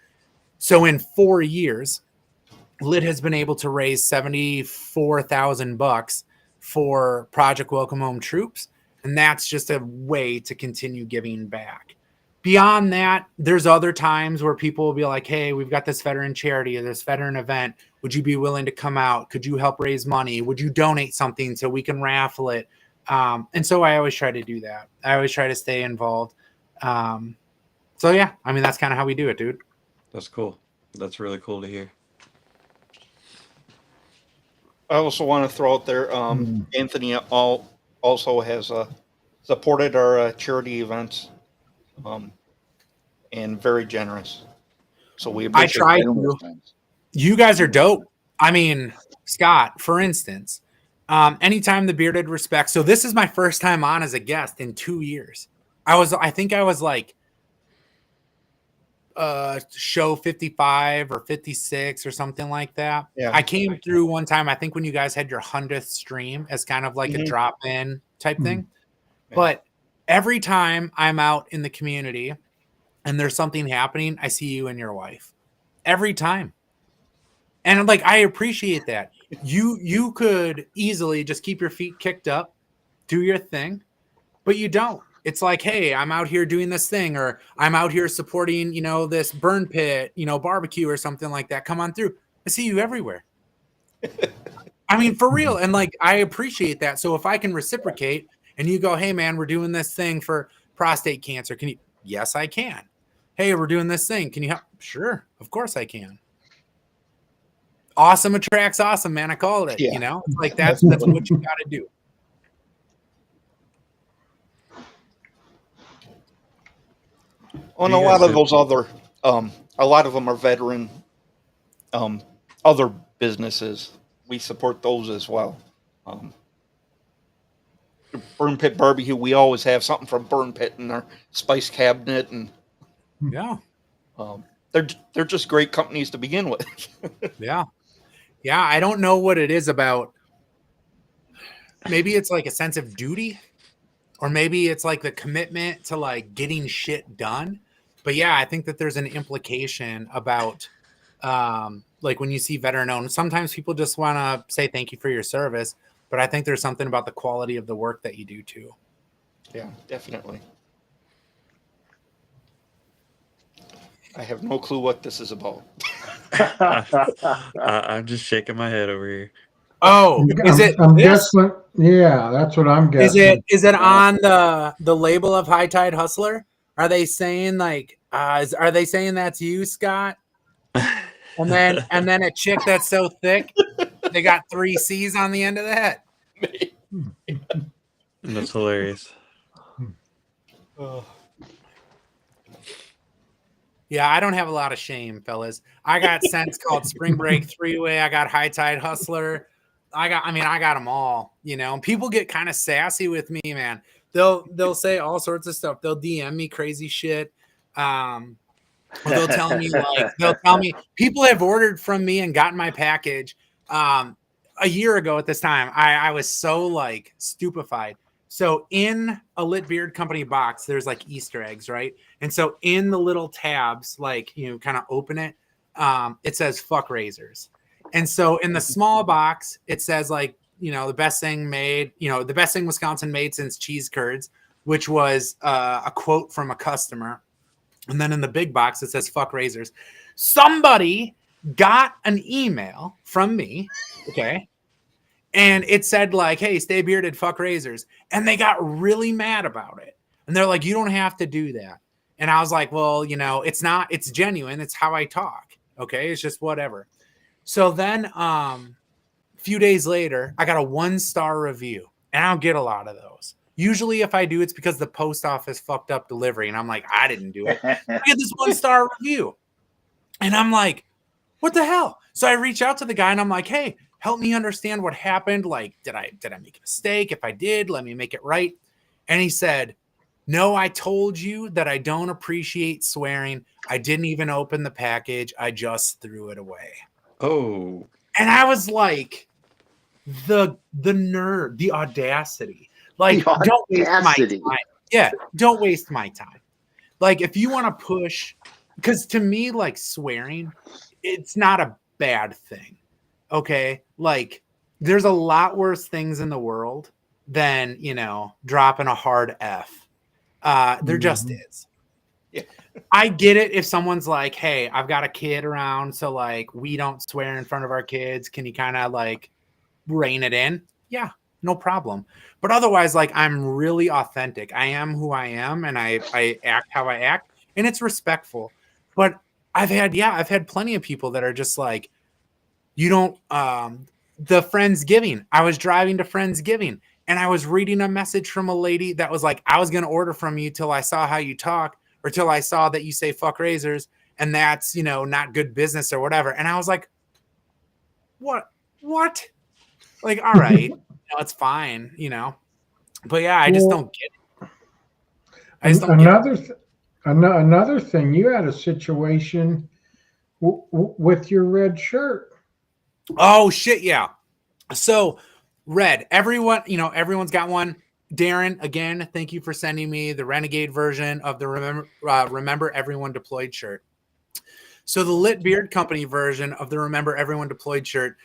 So in 4 years, LIT has been able to raise $74,000 for Project Welcome Home Troops. And that's just a way to continue giving back. Beyond that, there's other times where people will be like, hey, we've got this veteran charity or this veteran event. Would you be willing to come out? Could you help raise money? Would you donate something so we can raffle it? And so I always try to do that. I always try to stay involved. So yeah, I mean, that's kind of how we do it, dude. That's cool. That's really cool to hear. I also want to throw out there, Anthony also has supported our charity events, and very generous. So we appreciate I try to. You guys are dope. I mean, Scott, for instance, anytime the Bearded Respect. So this is my first time on as a guest in 2 years. I think I was like show 55 or 56 or something like that. Yeah. I came through one time, I think when you guys had your 100th stream as kind of like a drop-in type thing. But every time I'm out in the community and there's something happening, I see you and your wife. Every time. And like, I appreciate that. You could easily just keep your feet kicked up, do your thing, but you don't. It's like, hey, I'm out here doing this thing, or I'm out here supporting, this burn pit, barbecue or something like that. Come on through. I see you everywhere. I mean, for real. And like, I appreciate that. So if I can reciprocate and you go, hey man, we're doing this thing for prostate cancer. Can you? Yes, I can. Hey, we're doing this thing. Can you help? Sure. Of course I can. Awesome attracts awesome, man. I called it, It's like, that's what you got to do. On a lot of those other, a lot of them are veteran, other businesses. We support those as well. Burn Pit Barbecue, we always have something from Burn Pit in our spice cabinet, and yeah, they're just great companies to begin with. Yeah. I don't know what it is about. Maybe it's like a sense of duty, or maybe it's like the commitment to like getting shit done. But yeah, I think that there's an implication about like when you see veteran owned, sometimes people just want to say thank you for your service, but I think there's something about the quality of the work that you do too. Yeah, definitely. I have no clue what this is about. I'm just shaking my head over here. Oh, is it? I'm guessing. Yeah, that's what I'm guessing. Is it on the label of High Tide Hustler? Are they saying like, are they saying that's you, Scott? And then a chick that's so thick, they got 3 C's on the end of that. That's hilarious. Yeah, I don't have a lot of shame, fellas. I got scents called Spring Break 3-Way. I got High Tide Hustler. I got them all, and people get kind of sassy with me, man. They'll say all sorts of stuff. They'll DM me crazy shit. They'll tell me people have ordered from me and gotten my package. A year ago at this time, I was so like stupefied. So in a Lit Beard Company box, there's like Easter eggs, right? And so in the little tabs, like, you know, kind of open it, it says fuck razors. And so in the small box, it says like, you know, the best thing Wisconsin made since cheese curds, which was a quote from a customer. And then in the big box, it says fuck razors. Somebody got an email from me, okay? And it said like, hey, stay bearded, fuck razors. And they got really mad about it. And they're like, you don't have to do that. And I was like, well, you know, it's genuine. It's how I talk. Okay. It's just whatever. So then a few days later, I got a 1-star review. And I don't get a lot of those. Usually if I do, it's because the post office fucked up delivery. And I'm like, I didn't do it. I get this 1-star review. And I'm like, what the hell? So I reach out to the guy and I'm like, hey, help me understand what happened. Like, did I make a mistake? If I did, let me make it right. And he said, no, I told you that I don't appreciate swearing. I didn't even open the package. I just threw it away. Oh. And I was like, the nerve, the audacity. Like, don't waste my time. Yeah, don't waste my time. Like, if you want to push, because to me, like, swearing, it's not a bad thing. Okay, like there's a lot worse things in the world than, you know, dropping a hard F. There just is. Yeah. I get it if someone's like, hey, I've got a kid around, so like we don't swear in front of our kids. Can you kind of like rein it in? Yeah, no problem. But otherwise, like I'm really authentic. I am who I am, and I act how I act, and it's respectful. But I've had plenty of people that are just like, you don't, the Friendsgiving. I was driving to Friendsgiving and I was reading a message from a lady that was like, I was going to order from you till I saw how you talk or till I saw that you say fuck razors and that's, you know, not good business or whatever. And I was like, what? Like, all right, you know, it's fine, you know, but yeah, I just don't get it. I just don't Another thing, you had a situation with your red shirt. Oh shit, yeah. So red, everyone's got one. Darren, again, thank you for sending me the Renegade version of the Remember Everyone Deployed shirt. So the Lit Beard Company version of the Remember Everyone Deployed shirt,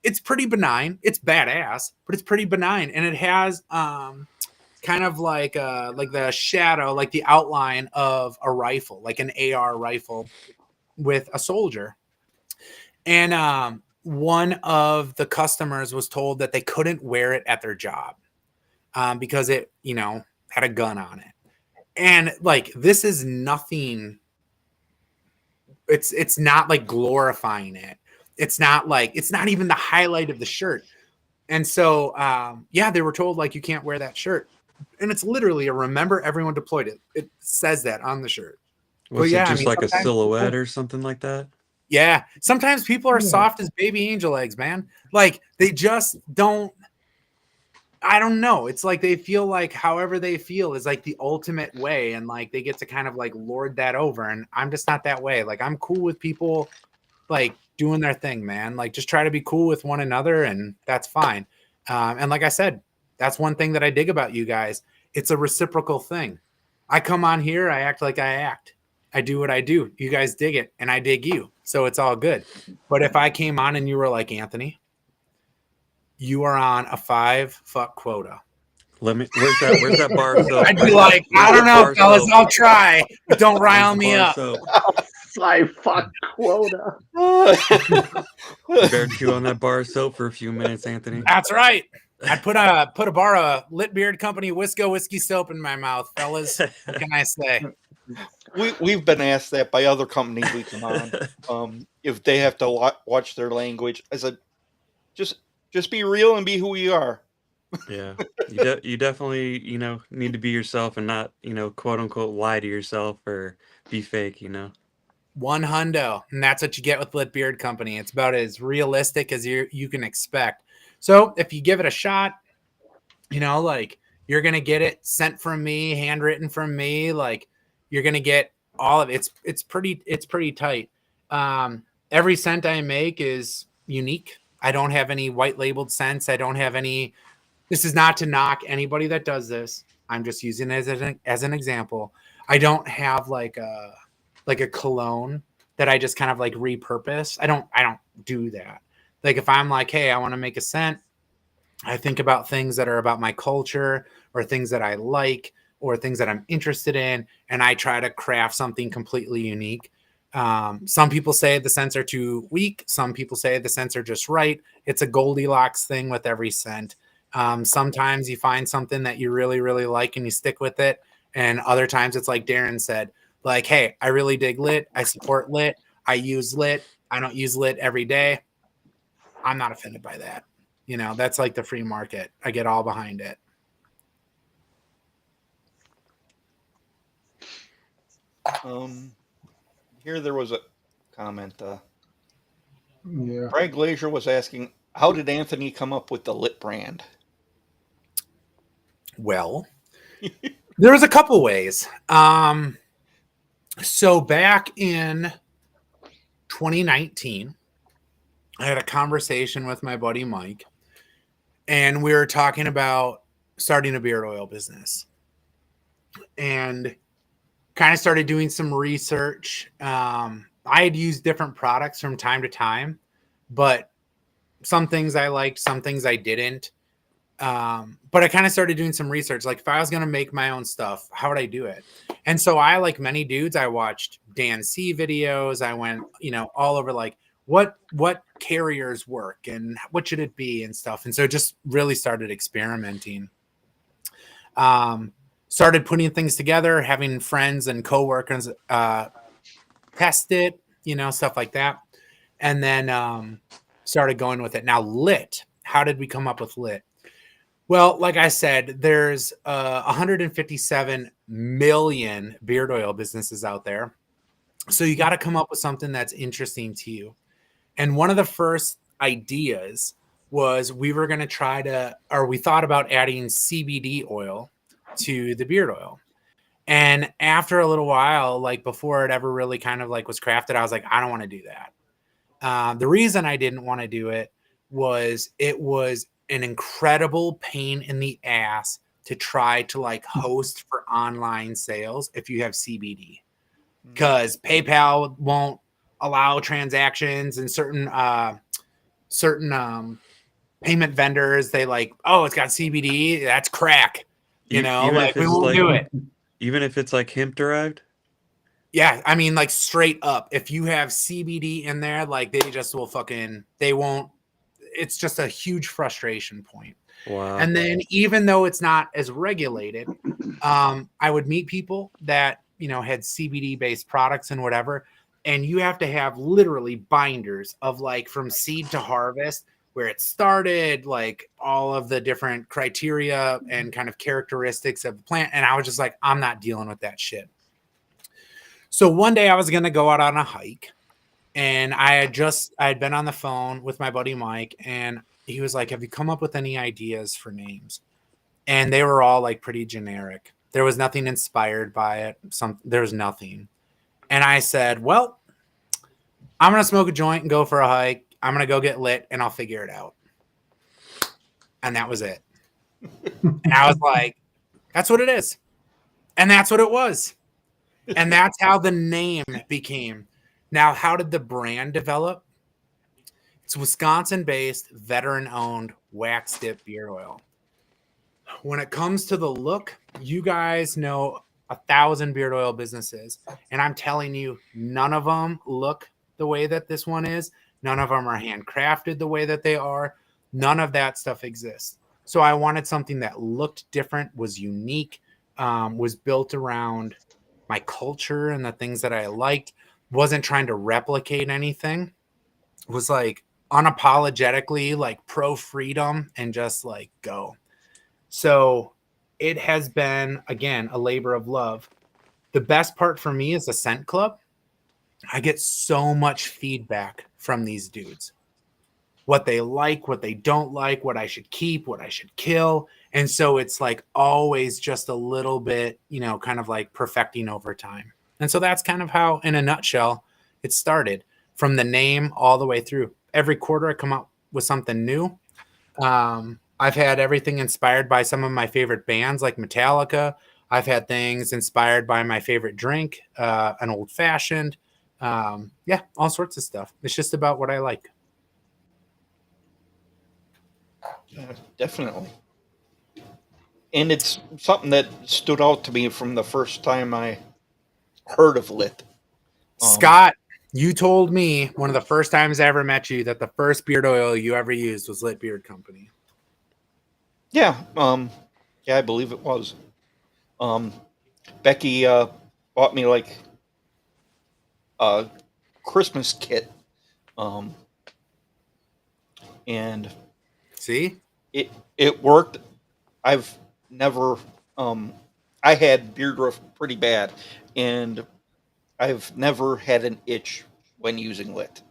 it's pretty benign. It's badass, but it's pretty benign, and it has kind of like the shadow, like the outline of a rifle, like an AR rifle with a soldier. And one of the customers was told that they couldn't wear it at their job because it, you know, had a gun on it. And like, this is nothing. It's not like glorifying it. It's not even the highlight of the shirt. And so, yeah, they were told like, you can't wear that shirt. And it's literally a Remember Everyone Deployed. It says that on the shirt. Was it just like a silhouette or something like that? Yeah. Sometimes people are soft as baby angel eggs, man. Like they just don't, I don't know. It's like they feel like however they feel is like the ultimate way. And like they get to kind of like lord that over. And I'm just not that way. Like I'm cool with people like doing their thing, man. Like just try to be cool with one another and that's fine. And like I said, that's one thing that I dig about you guys. It's a reciprocal thing. I come on here, I act like I act. I do what I do. You guys dig it, and I dig you. So it's all good. But if I came on and you were like, Anthony, you are on a 5 fuck quota. Where's that bar soap? I'd be like, I don't know, fellas, I'll try. But don't rile me up. 5 fuck quota. You better chew on that bar of soap for a few minutes, Anthony. That's right. I'd put a bar of Lit Beard Company whiskey soap in my mouth, fellas. What can I say? We've been asked that by other companies we come on, if they have to watch their language. I said, just be real and be who you are. Yeah, you definitely, you know, need to be yourself and not, you know, quote unquote lie to yourself or be fake, you know. 100, and that's what you get with Lit Beard Company. It's about as realistic as you can expect. So if you give it a shot, you know, like you're gonna get it sent from me, handwritten from me, like you're gonna get all of it. It's pretty tight. Every scent I make is unique. I don't have any white labeled scents. I don't have any this is not to knock anybody that does this. I'm just using it as an example. I don't have like a cologne that I just kind of like repurpose. I don't do that. Like if I'm like, hey, I want to make a scent, I think about things that are about my culture or things that I like or things that I'm interested in, and I try to craft something completely unique. Some people say the scents are too weak. Some people say the scents are just right. It's a Goldilocks thing with every scent. Sometimes you find something that you really, really like and you stick with it. And other times it's like Darren said, like, hey, I really dig lit. I support lit. I use lit. I don't use lit every day. I'm not offended by that. You know, that's like the free market. I get all behind it. Here there was a comment. Yeah. Brad Glazier was asking, how did Anthony come up with the lit brand? Well, there was a couple ways. So back in 2019, I had a conversation with my buddy Mike, and we were talking about starting a beard oil business, and kind of started doing some research. I had used different products from time to time, but some things I liked, some things I didn't. But I kind of started doing some research. Like if I was going to make my own stuff, how would I do it? And so I, like many dudes, I watched Dan C videos. I went, all over like what carriers work and what should it be and stuff. And so just really started experimenting. Started putting things together, having friends and coworkers test it, stuff like that. And then started going with it. Now, lit. How did we come up with lit? Well, like I said, there's 157 million beard oil businesses out there. So you got to come up with something that's interesting to you. And one of the first ideas was we were going to we thought about adding CBD oil to the beard oil. And after a little while, like before it ever really kind of like was crafted, I was like, I don't want to do that. The reason I didn't want to do it was an incredible pain in the ass to try to like host for online sales if you have CBD, because PayPal won't allow transactions, and certain payment vendors, they like, oh, it's got CBD, that's crack, Even like we won't do it. Even if it's like hemp derived? Yeah, I mean, like straight up, if you have CBD in there, like they just will they won't. It's just a huge frustration point. Wow. And then even though it's not as regulated, I would meet people that, had CBD based products and whatever. And you have to have literally binders of like from seed to harvest, where it started, like all of the different criteria and kind of characteristics of the plant. And I was just like, I'm not dealing with that shit. So one day I was going to go out on a hike. And I had been on the phone with my buddy Mike, and he was like, have you come up with any ideas for names? And they were all like pretty generic. There was nothing inspired by it. There was nothing. And I said, well, I'm going to smoke a joint and go for a hike. I'm going to go get lit and I'll figure it out. And that was it. And I was like, that's what it is. And that's what it was. And that's how the name became. Now, how did the brand develop? It's Wisconsin-based, veteran-owned wax dip beard oil. When it comes to the look, you guys know 1,000 beard oil businesses, and I'm telling you, none of them look the way that this one is. None of them are handcrafted the way that they are. None of that stuff exists. So I wanted something that looked different, was unique, was built around my culture and the things that I liked. Wasn't trying to replicate anything. Was like unapologetically like pro freedom and just like go. So it has been, again, a labor of love. The best part for me is the scent club. I get so much feedback from these dudes. What they like, what they don't like, what I should keep, what I should kill. And so it's like always just a little bit, kind of like perfecting over time. And so that's kind of how, in a nutshell, it started, from the name all the way through. Every quarter I come out with something new. I've had everything inspired by some of my favorite bands like Metallica. I've had things inspired by my favorite drink, an old fashioned. Yeah, all sorts of stuff. It's just about what I like. Yeah, definitely. And it's something that stood out to me from the first time I heard of lit. Scott, you told me one of the first times I ever met you that the first beard oil you ever used was Lit Beard Company. Yeah, I believe it was. Becky bought me like a Christmas kit, and see, it worked. I've never. I had beard rough pretty bad, and I've never had an itch when using lit.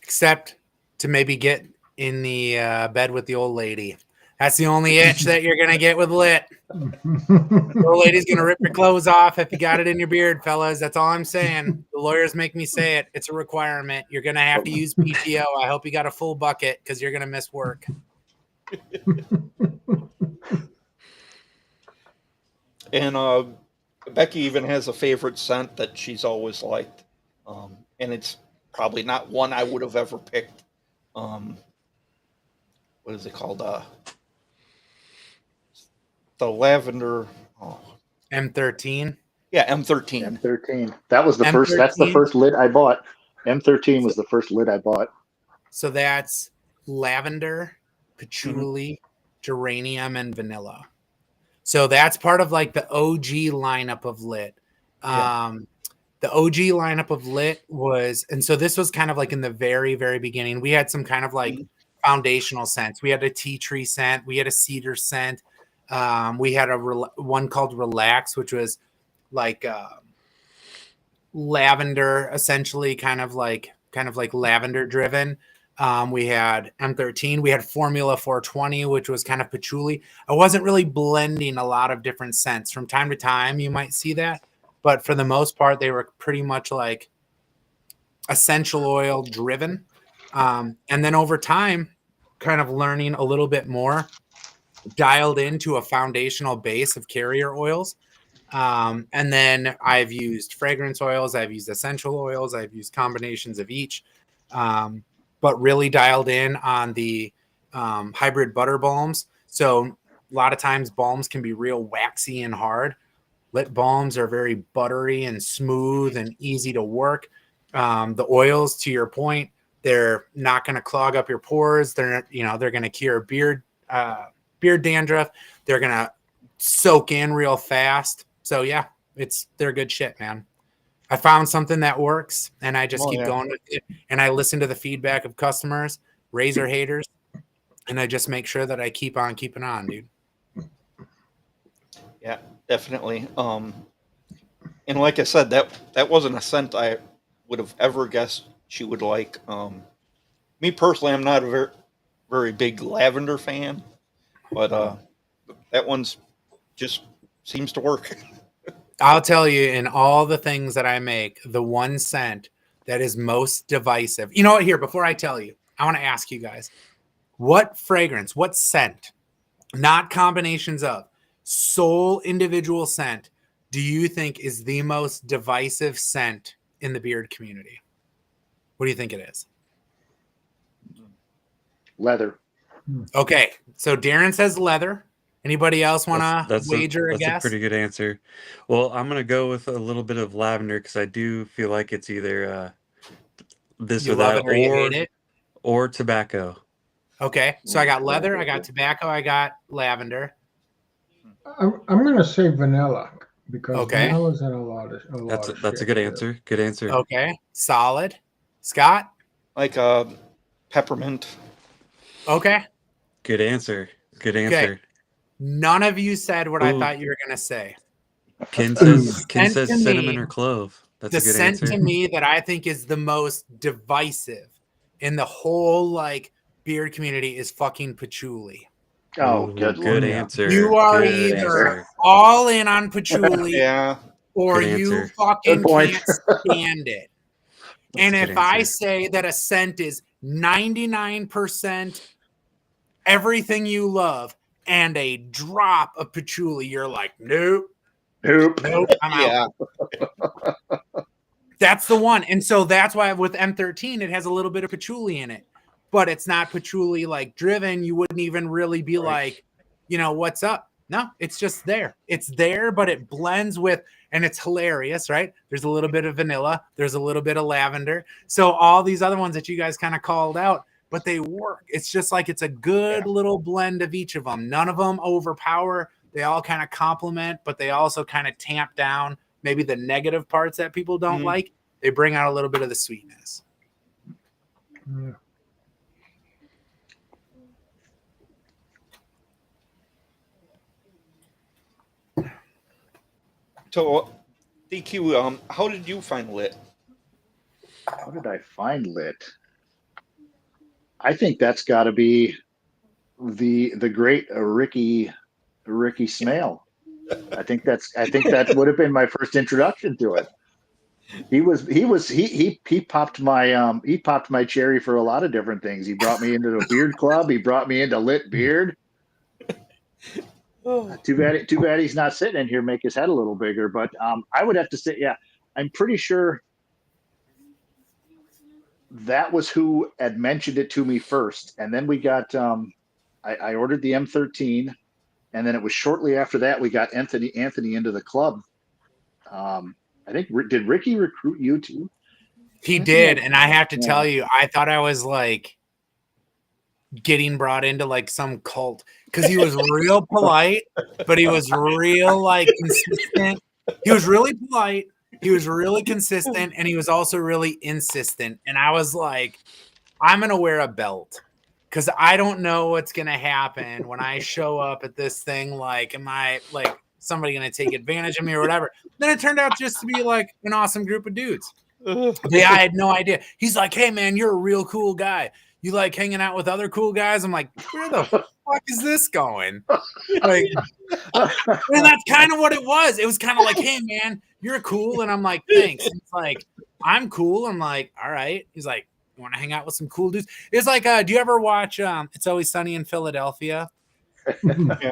Except to maybe get in the bed with the old lady. That's the only itch that you're gonna get with lit. The old lady's gonna rip your clothes off if you got it in your beard, fellas. That's all I'm saying. The lawyers make me say it. It's a requirement. You're gonna have to use PTO. I hope you got a full bucket because you're gonna miss work. And Becky even has a favorite scent that she's always liked, and it's probably not one I would have ever picked. What is it called? The lavender. Oh. M13. Yeah, M13. M13. That was the M13. first. That's the first lid I bought. M13 was the first lid I bought. So that's lavender, patchouli, geranium, and vanilla. So that's part of like the OG lineup of lit. The OG lineup of lit was, and so this was kind of like in the very, very beginning. We had some kind of like foundational scents. We had a tea tree scent. We had a cedar scent. We had one called Relax, which was like lavender, essentially, kind of like lavender driven. We had M13. We had Formula 420, which was kind of patchouli. I wasn't really blending a lot of different scents. From time to time, you might see that, but for the most part, they were pretty much like essential oil driven. And then over time, kind of learning a little bit more, dialed into a foundational base of carrier oils. And then I've used fragrance oils, I've used essential oils, I've used combinations of each, but really dialed in on the hybrid butter balms. So a lot of times balms can be real waxy and hard. Lit balms are very buttery and smooth and easy to work. The oils, to your point, they're not going to clog up your pores. They're going to cure beard dandruff. They're going to soak in real fast. So yeah, they're good shit, man. I found something that works and I just keep going with it. And I listen to the feedback of customers, razor haters, and I just make sure that I keep on keeping on, dude. Yeah, definitely. And like I said, that wasn't a scent I would have ever guessed she would like. Me personally, I'm not a very, very big lavender fan, but that one's just seems to work. I'll tell you, in all the things that I make, the one scent that is most divisive. You know what? Here, before I tell you, I want to ask you guys, what fragrance, what scent, not combinations of, sole individual scent, do you think is the most divisive scent in the beard community? What do you think it is? Leather. Okay, so Darren says leather. Anybody else want to wager a guess? That's a pretty good answer. Well, I'm going to go with a little bit of lavender because I do feel like it's either this or that, or tobacco. Okay, so I got leather, I got tobacco, I got lavender. I'm going to say vanilla because vanilla's in a lot of That's a good answer. Good answer. Okay, solid. Scott? Like peppermint. Okay. Good answer. Good answer. Okay. None of you said what I thought you were going to say. Ken says cinnamon or clove. That's a good answer. The scent to me that I think is the most divisive in the whole like beard community is fucking patchouli. Oh, good answer. You are either all in on patchouli, or you fucking can't stand it. And if I say that a scent is 99% everything you love, and a drop of patchouli, you're like, nope, Nope. I'm out. That's the one. And so that's why with M13, it has a little bit of patchouli in it, but it's not patchouli like driven. You wouldn't even really be like, what's up? No, it's just there. It's there, but it blends with, and it's hilarious, right? There's a little bit of vanilla. There's a little bit of lavender. So all these other ones that you guys kind of called out, but they work. It's just like, it's a good little blend of each of them. None of them overpower. They all kind of complement, but they also kind of tamp down maybe the negative parts that people don't like. They bring out a little bit of the sweetness. Yeah. So, DQ, how did you find lit? How did I find lit? I think that's got to be the great Ricky Smale. I think that would have been my first introduction to it. He popped my cherry for a lot of different things. He brought me into the beard club. He brought me into lit beard. Too bad he's not sitting in here, make his head a little bigger. But I would have to say, I'm pretty sure that was who had mentioned it to me first. And then we got, I ordered the M13, and then it was shortly after that we got Anthony into the club. I think, did Ricky recruit you too? He did. And I have to tell you, I thought I was like getting brought into like some cult because he was real polite, but he was real like consistent. He was really polite. He was really consistent, and he was also really insistent. And I was like, I'm going to wear a belt because I don't know what's going to happen when I show up at this thing. Like, am I like somebody going to take advantage of me or whatever? Then it turned out just to be like an awesome group of dudes. Yeah, I had no idea. He's like, hey, man, you're a real cool guy. You like hanging out with other cool guys? I'm like, where the fuck is this going? Like, and that's kind of what it was. It was kind of like, hey, man, you're cool. And I'm like, thanks. And it's like, I'm cool. I'm like, all right. He's like, you want to hang out with some cool dudes? It's like, do you ever watch It's Always Sunny in Philadelphia?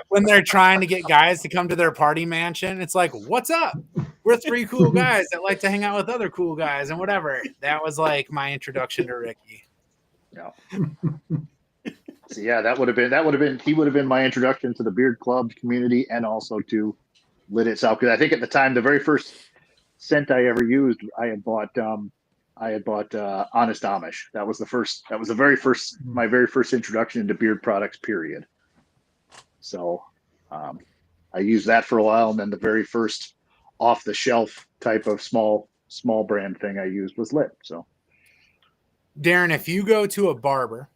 When they're trying to get guys to come to their party mansion, it's like, what's up? We're three cool guys that like to hang out with other cool guys and whatever. That was like my introduction to Ricky. Yeah. So yeah, he would have been my introduction to the beard club community and also to lit itself. Because I think at the time, the very first scent I ever used, I had bought Honest Amish. That was my very first introduction into beard products, period. So I used that for a while, and then the very first off the shelf type of small brand thing I used was lit. So Darren, if you go to a barber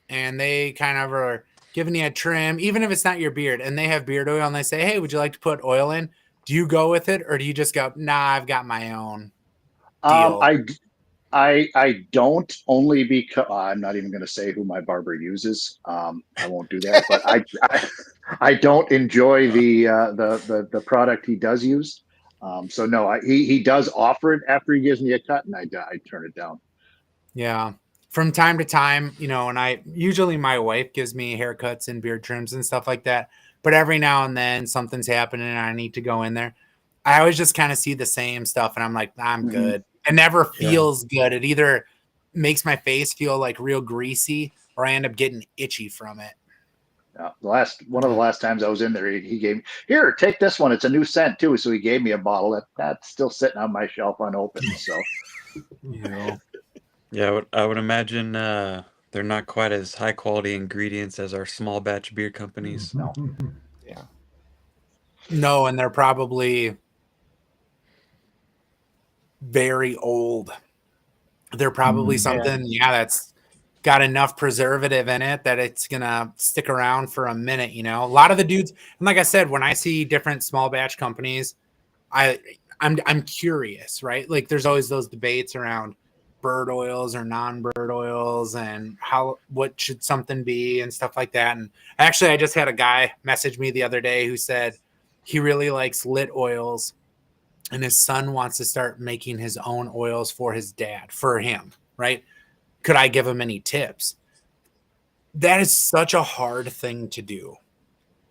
and they kind of are giving you a trim, even if it's not your beard, and they have beard oil and they say, hey, would you like to put oil in? Do you go with it, or do you just go, nah, I've got my own deal? I don't, only because I'm not even going to say who my barber uses. I won't do that, but I don't enjoy the product he does use. So no, he does offer it after he gives me a cut, and I turn it down. Yeah. From time to time, and usually my wife gives me haircuts and beard trims and stuff like that. But every now and then something's happening and I need to go in there. I always just kind of see the same stuff and I'm like, I'm good. It never feels good. It either makes my face feel like real greasy or I end up getting itchy from it. One of the last times I was in there, he gave me, here, take this one. It's a new scent too. So he gave me a bottle that's still sitting on my shelf unopened. So, Yeah, I would imagine they're not quite as high quality ingredients as our small batch beer companies. No. Yeah. No, and they're probably very old. They're probably something, that's got enough preservative in it that it's gonna stick around for a minute. A lot of the dudes, and like I said, when I see different small batch companies, I'm curious, right? Like there's always those debates around bird oils or non-bird oils and what should something be and stuff like that. And actually I just had a guy message me the other day who said he really likes lit oils and his son wants to start making his own oils for his dad, for him, right? Could I give him any tips? that is such a hard thing to do.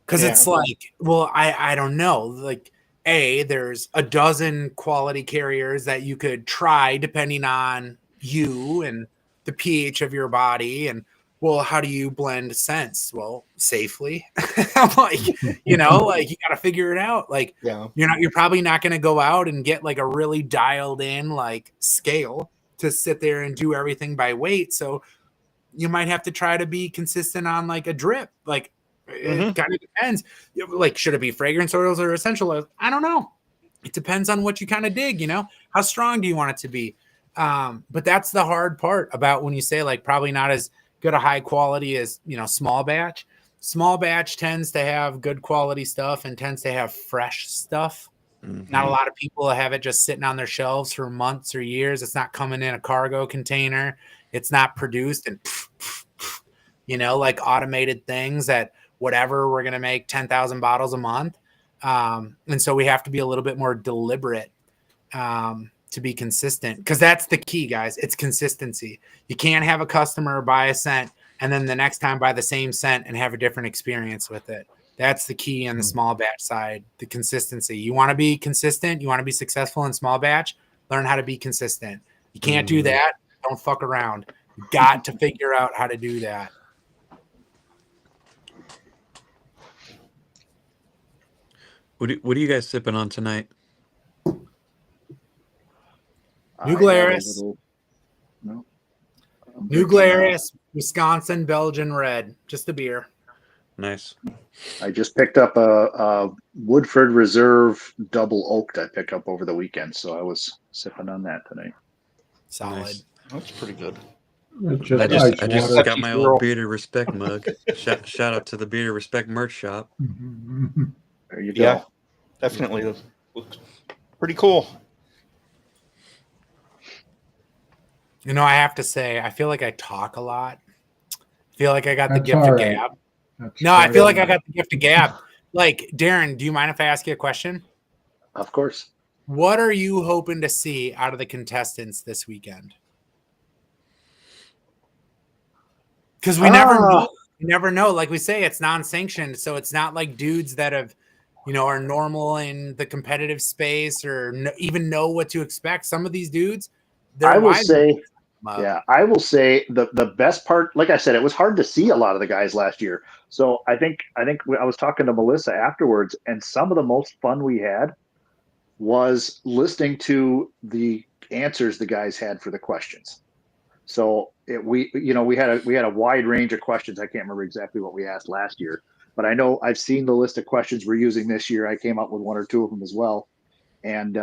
Because Yeah. it's like, well, I don't know. Like, there's a dozen quality carriers that you could try depending on you and the pH of your body. And, well, how do you blend scents? Well, safely. I'm like, you know, like you got to figure it out. Like, Yeah. you're probably not going to go out and get like a really dialed in like scale to sit there and do everything by weight. So you might have to try to be consistent on like a drip. Like, it kind of depends. Like, should it be fragrance oils or essential oils? I don't know. It depends on what you kind of dig, you know? How strong do you want it to be? But that's the hard part about when you say like probably not as good a high quality as, you know, small batch. Small batch tends to have good quality stuff and tends to have fresh stuff. Not a lot of people have it just sitting on their shelves for months or years. It's not coming in a cargo container. It's not produced and, you know, like automated things that whatever, we're going to make 10,000 bottles a month. And so we have to be a little bit more deliberate to be consistent, because that's the key, guys. It's consistency. You can't have a customer buy a scent and then the next time buy the same scent and have a different experience with it. That's the key on the small batch side, the consistency. You want to be consistent. You want to be successful in small batch. Learn how to be consistent. You can't do that. Don't fuck around. You got to figure out how to do that. What are you guys sipping on tonight? New Glarus. New Glarus, Wisconsin, Belgian red. Just a beer. Nice. I just picked up a Woodford Reserve double oaked I picked up over the weekend, so I was sipping on that tonight. Solid. Nice. That's pretty good. I just got my old Bearded Respect mug. Shout out to the Bearded Respect merch shop. There you go. Yeah, definitely looks pretty cool. You know, I have to say, I feel like I talk a lot. I feel like I got the That's gift all of right. gab. That's No, I feel like fine. I got the gift of gab. Like, Darren, do you mind if I ask you a question? Of course. What are you hoping to see out of the contestants this weekend? Because we never know. You never know. Like we say, it's non-sanctioned, so it's not like dudes that have, you know, are normal in the competitive space or even know what to expect. Some of these dudes, I will say the best part, like I said, it was hard to see a lot of the guys last year. So I think I was talking to Melissa afterwards, and some of the most fun we had was listening to the answers the guys had for the questions. So we had a wide range of questions. I can't remember exactly what we asked last year, but I know I've seen the list of questions we're using this year. I came up with one or two of them as well, and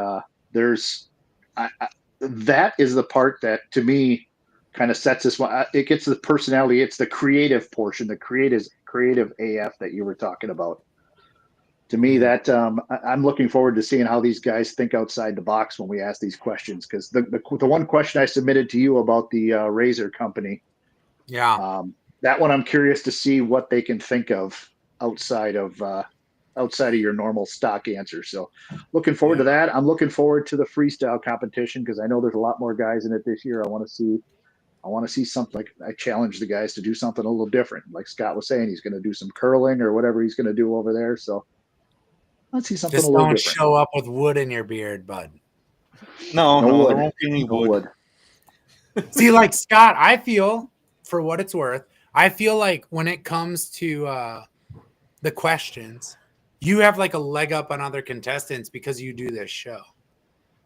that is the part that to me kind of sets this one. It gets the personality. It's the creative portion, the creative AF that you were talking about. To me, that I'm looking forward to seeing how these guys think outside the box when we ask these questions. Because the one question I submitted to you about the razor company, that one I'm curious to see what they can think of outside of your normal stock answer. So looking forward to that. I'm looking forward to the freestyle competition because I know there's a lot more guys in it this year. I want to see something. Like I challenge the guys to do something a little different. Like Scott was saying, he's going to do some curling or whatever he's going to do over there. So let's see something just a little don't different. show up with wood in your beard, bud. No, wood. there won't be any wood. See, like Scott, I feel, for what it's worth, I feel like when it comes to the questions, you have like a leg up on other contestants because you do this show.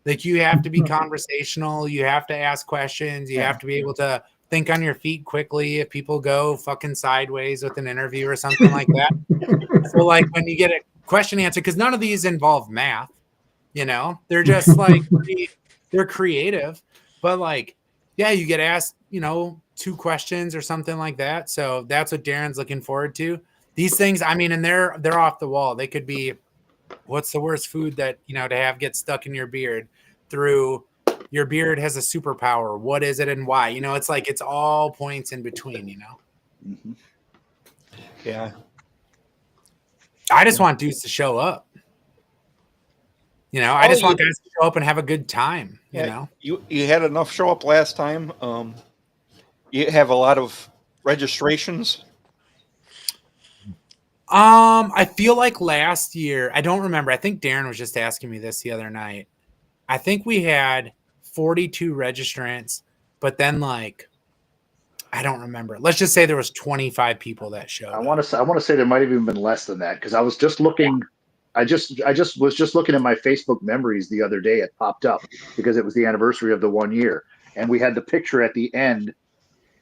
Like you have to be conversational. You have to ask questions. You have to be able to think on your feet quickly if people go fucking sideways with an interview or something like that. So like when you get a question answer, because none of these involve math, you know, they're just like, they're creative, but like, yeah, you get asked, you know, 2 questions or something like that. So that's what Darren's looking forward to. These things, I mean, and they're off the wall. They could be, what's the worst food that, you know, to have get stuck in your beard, through your beard has a superpower. What is it and why? You know, it's like, it's all points in between, you know? Mm-hmm. Yeah. I just want dudes to show up. You know, I just want guys to show up and have a good time. You know, you had enough show up last time. You have a lot of registrations I feel like last year, I don't remember. I think Darren was just asking me this the other night. I think we had 42 registrants, but then like I don't remember. Let's just say there was 25 people that showed. I want to say there might have even been less than that because I was just looking. I was just looking at my Facebook memories the other day. It popped up because it was the anniversary of the 1 year, and we had the picture at the end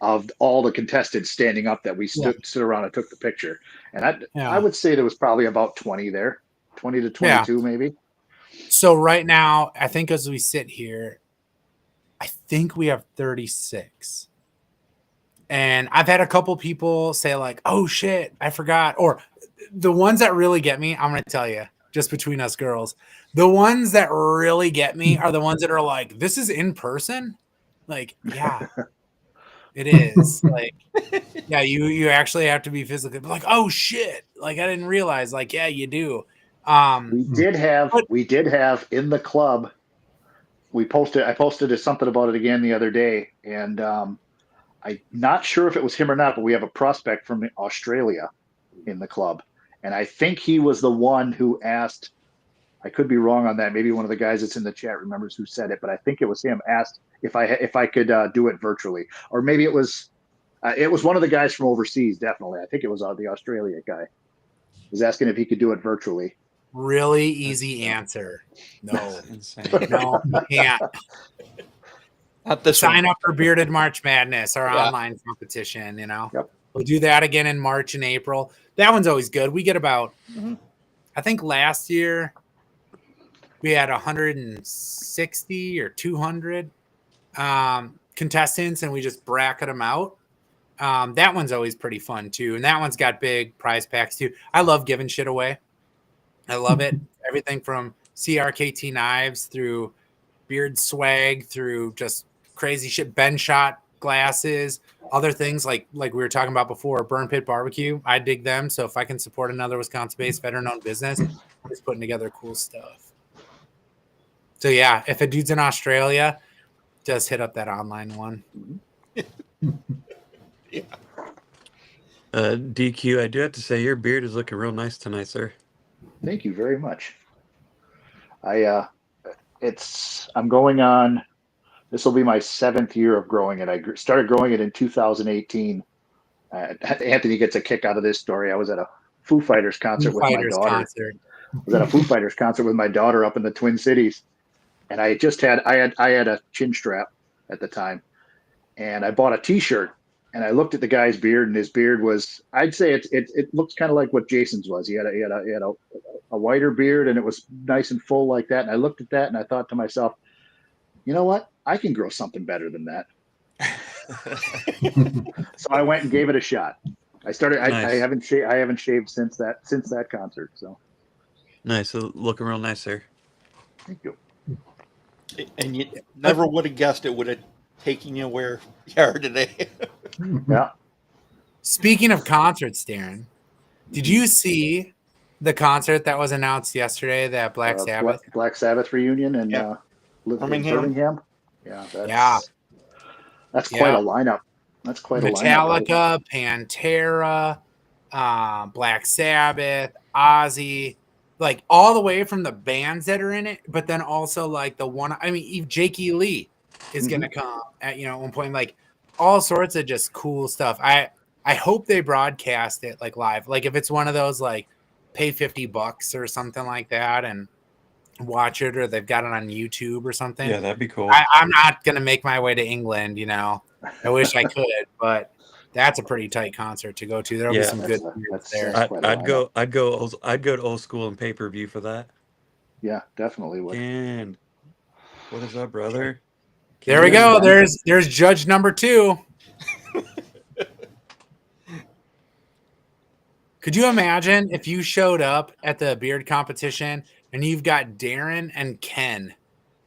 of all the contestants standing up that we stood around and took the picture. And I would say there was probably about 20 there, 20 to 22 maybe. So right now, I think as we sit here, I think we have 36. And I've had a couple people say like, "Oh shit, I forgot." Or the ones that really get me, I'm going to tell you, just between us girls, the ones that really get me are the ones that are like, "This is in person?" Like, yeah. It is. Like, yeah, you actually have to be physically like, "Oh shit." Like I didn't realize. Like, yeah, you do. We did have in the club. I posted something about it again the other day, and I'm not sure if it was him or not, but we have a prospect from Australia in the club, and I think he was the one who asked. I could be wrong on that. Maybe one of the guys that's in the chat remembers who said it, but I think it was him. Asked if I could do it virtually, or maybe it was one of the guys from overseas. Definitely, I think it was the Australia guy. Was asking if he could do it virtually. Really easy answer. No, no, you can't. Not this Sign one. up for Bearded March Madness, our online competition. You know, we'll do that again in March and April. That one's always good. We get about, I think last year we had 160 or 200 contestants, and we just bracket them out. That one's always pretty fun too, and that one's got big prize packs too. I love giving shit away. I love it. Everything from CRKT knives through beard swag through just crazy shit, Ben shot glasses, other things like we were talking about before, Burn Pit Barbecue. I dig them. So if I can support another Wisconsin-based veteran-owned business, I'm just putting together cool stuff. So yeah, if a dude's in Australia, just hit up that online one. DQ, I do have to say your beard is looking real nice tonight, sir. Thank you very much. I'm going on. This will be my 7th year of growing it. I started growing it in 2018. Anthony gets a kick out of this story. I was at a Foo Fighters concert with my daughter. I was at a Foo Fighters concert with my daughter up in the Twin Cities, and I had a chin strap at the time, and I bought a T-shirt. And I looked at the guy's beard, and his beard was, I'd say it looks kind of like what Jason's was. He had a whiter beard, and it was nice and full like that. And I looked at that, and I thought to myself, you know what? I can grow something better than that. So I went and gave it a shot. I started. Nice. I haven't shaved since that concert. So nice, looking real nice, sir. Thank you. And you never would have guessed it would have taken you where you are today. Yeah. Speaking of concerts, Darren, did you see the concert that was announced yesterday? That Black Sabbath reunion in Birmingham. Yeah. That's quite a lineup. That's quite Metallica, Pantera, Black Sabbath, Ozzy, like all the way from the bands that are in it, but then also like the one. I mean, Jake E. Lee is going to come at one point. Like all sorts of just cool stuff. I hope they broadcast it like live. Like if it's one of those like pay $50 or something like that and watch it, or they've got it on YouTube or something. Yeah, that'd be cool. I'm not gonna make my way to England. I wish I could, but that's a pretty tight concert to go to. There'll be some good there. I'd go to old school and pay-per-view for that. Yeah, definitely would. And what is up, brother? There we go. There's judge number 2. Could you imagine if you showed up at the beard competition and you've got Darren and Ken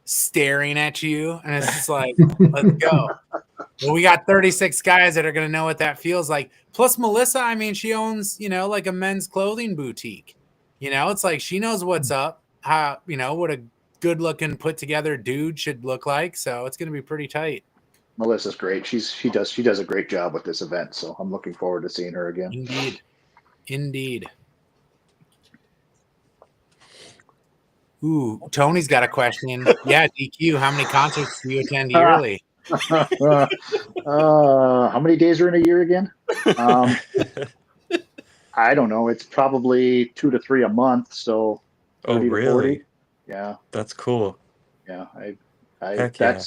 staring at you, and it's just like, let's go. Well, we got 36 guys that are going to know what that feels like. Plus Melissa, I mean, she owns, like a men's clothing boutique. It's like she knows what's up, how, what a good looking put together dude should look like. So it's going to be pretty tight. Melissa's great. She does a great job with this event. So I'm looking forward to seeing her again. Indeed. Ooh, Tony's got a question. Yeah, DQ, how many concerts do you attend yearly? How many days are in a year again? I don't know. It's probably 2 to 3 a month, so 30 to 40. Really? Yeah, That's cool. yeah. Heck yeah.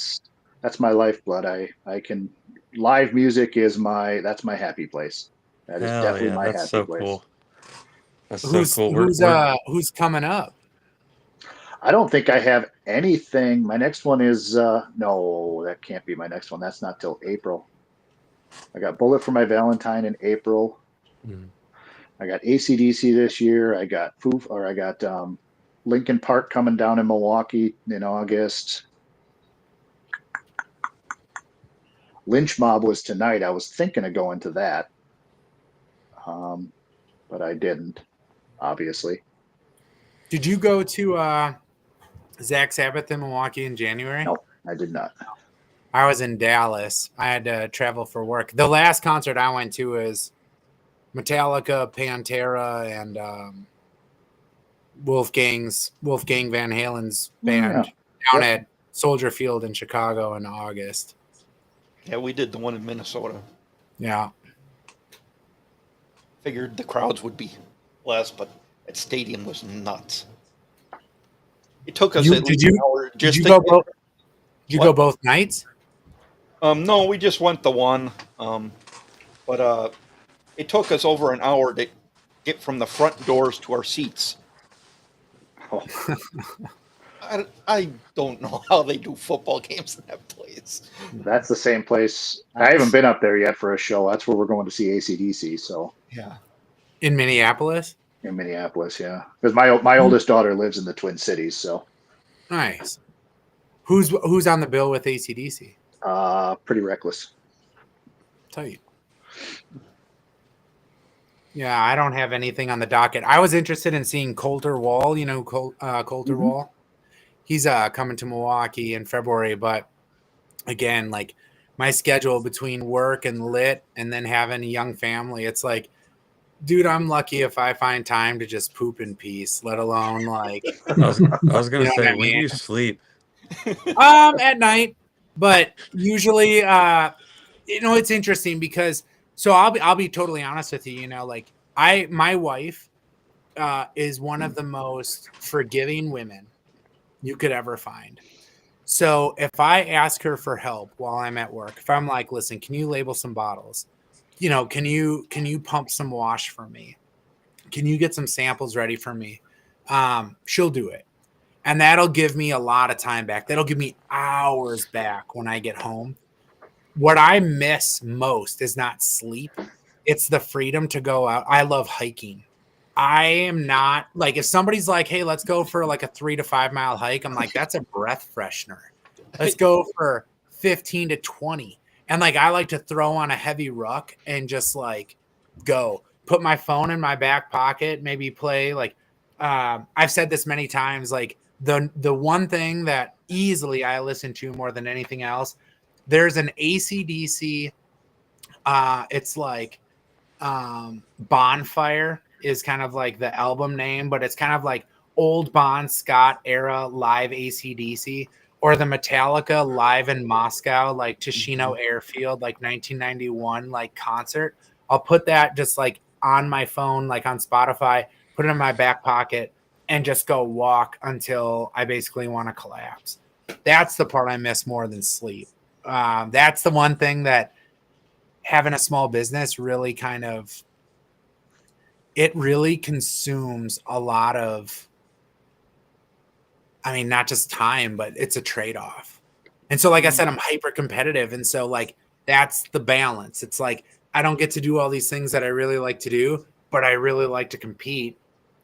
That's my lifeblood. I can live music is that's my happy place. That is Hell definitely yeah, my that's happy so place. cool. That's so cool. Who's coming up? I don't think I have anything. My next one is no, that can't be my next one. That's not till April. I got Bullet for My Valentine in April. Mhm. I got AC/DC this year. I got Lincoln Park coming down in Milwaukee in August. Lynch Mob was tonight. I was thinking of going to that, but I didn't, obviously. Did you go to Zach Sabbath in Milwaukee in January? No, I did not. I was in Dallas. I had to travel for work. The last concert I went to was Metallica, Pantera, and Wolfgang Van Halen's band down at Soldier Field in Chicago in August. Yeah, we did the one in Minnesota. Yeah. Figured the crowds would be less, but that stadium was nuts. It took us at least an hour just to get. Did you go both nights? No, we just went the one. But it took us over an hour to get from the front doors to our seats. Oh. I don't know how they do football games in that place. That's the same place. I haven't been up there yet for a show. That's where we're going to see AC/DC. So yeah, in Minneapolis. In Minneapolis, yeah, because my oldest daughter lives in the Twin Cities. So nice. Who's on the bill with AC/DC? Pretty Reckless. Tight. Yeah, I don't have anything on the docket. I was interested in seeing Coulter Wall. You know, Coulter Wall. He's coming to Milwaukee in February, but again, like my schedule between work and lit and then having a young family, it's like, dude, I'm lucky if I find time to just poop in peace, let alone like I was gonna say, when do you sleep? At night. But usually it's interesting because I'll be totally honest with you, like my wife is one of the most forgiving women you could ever find. So if I ask her for help while I'm at work, if I'm like, listen, can you label some bottles? Can you pump some wash for me? Can you get some samples ready for me? She'll do it. And that'll give me a lot of time back. That'll give me hours back when I get home. What I miss most is not sleep. It's the freedom to go out. I love hiking. I am not like, if somebody's like, hey, let's go for like a 3 to 5 mile hike. I'm like, that's a breath freshener. Let's go for 15 to 20. And like, I like to throw on a heavy ruck and just like go put my phone in my back pocket, maybe play like, I've said this many times, like the one thing that easily I listen to more than anything else, there's an AC/DC. It's like Bonfire is kind of like the album name, but it's kind of like old Bon Scott era live AC/DC, or the Metallica live in Moscow, like Tishino Airfield, like 1991, like concert. I'll put that just like on my phone, like on Spotify, put it in my back pocket, and just go walk until I basically want to collapse. That's the part I miss more than sleep. That's the one thing that having a small business really kind of, it really consumes a lot of, I mean, not just time, but it's a trade-off. And so, like I said, I'm hyper competitive. And so like, that's the balance. It's like, I don't get to do all these things that I really like to do, but I really like to compete.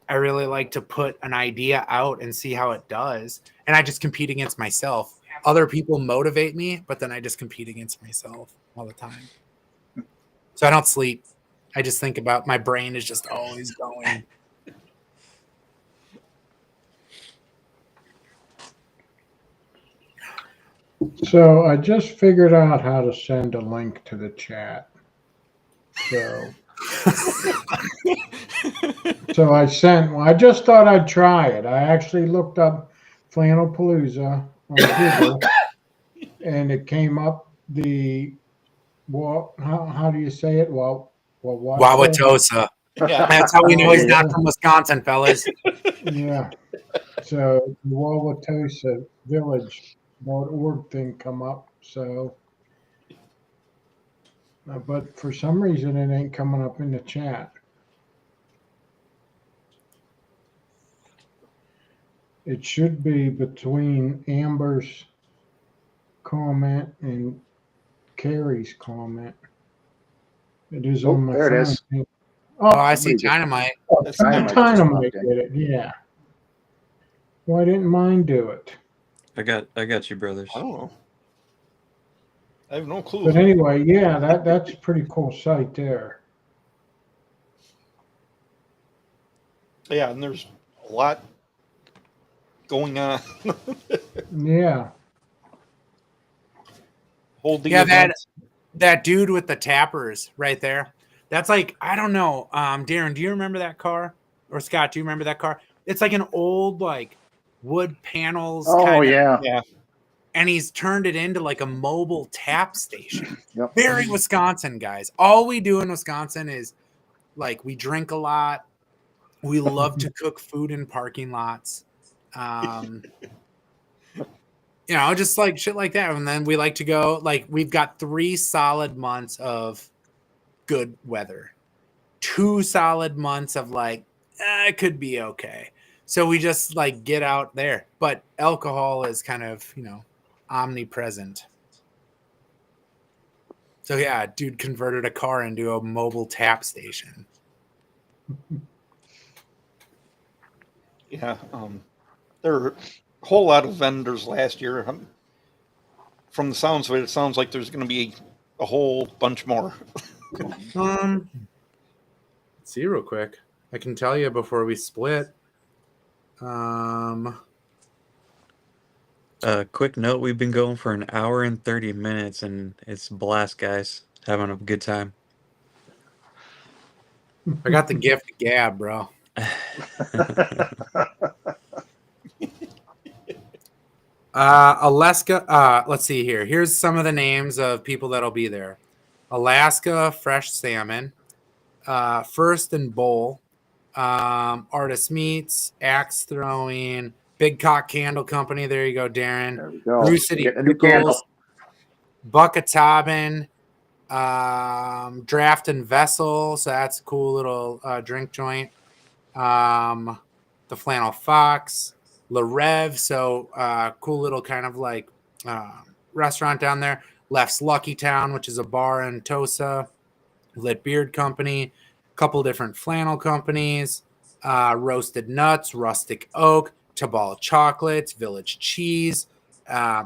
I really like to put an idea out and see how it does. And I just compete against myself. Other people motivate me, but then I just compete against myself all the time. So I don't sleep. I just think about, my brain is just always going. So I just figured out how to send a link to the chat. So So I just thought I'd try it. I actually looked up Flannelpalooza on Google, and it came up how do you say it? Wauwatosa. Yeah. That's how we know he's not Yeah. from Wisconsin, fellas. Yeah. So the Wauwatosa Village.org thing come up. So, but for some reason it ain't coming up in the chat. It should be between Amber's comment and Carrie's comment. It is on my there phone. it is. Oh, I see Somebody just- Dynamite. Dynamite just Dynamite popped in. did it, yeah. Why didn't mine do it? I got you, brothers. I don't know. I have no clue. But anyway, yeah, that's a pretty cool site there. Yeah, and there's a lot going on. Yeah, Holding that events. that dude with the tappers right there. That's like, I don't know. Darren, do you remember that car? Or Scott, do you remember that car? It's like an old like wood panels. Oh, yeah. Yeah. And he's turned it into like a mobile tap station. Yep. Very Wisconsin, guys. All we do in Wisconsin is like we drink a lot. We love to cook food in parking lots. You know, just like shit like that. And then we like to go, like, we've got 3 solid months of good weather, 2 solid months of like, it could be okay. So we just like get out there. But alcohol is kind of, you know, omnipresent. So yeah, dude converted a car into a mobile tap station. Yeah. There were a whole lot of vendors last year. From the sounds of it, it sounds like there's going to be a whole bunch more. Let's see real quick. I can tell you before we split. Quick note: we've been going for an hour and 30 minutes, and it's a blast, guys. Having a good time. I got the gift of gab, bro. Alaska. Let's see here. Here's some of the names of people that'll be there. Alaska Fresh Salmon, First and Bowl, Artist Meats, Axe Throwing, Big Cock Candle Company. There you go, Darren. There we go. Brew City Getting a new candle. Pickles, Buckatabbin, Draft and Vessel. So that's a cool little drink joint. The Flannel Fox, La Rev. So cool little kind of like restaurant down there. Left's Lucky Town, which is a bar in Tosa. Lit Beard Company, a couple different flannel companies, Roasted Nuts, Rustic Oak, Tabal Chocolates, Village Cheese.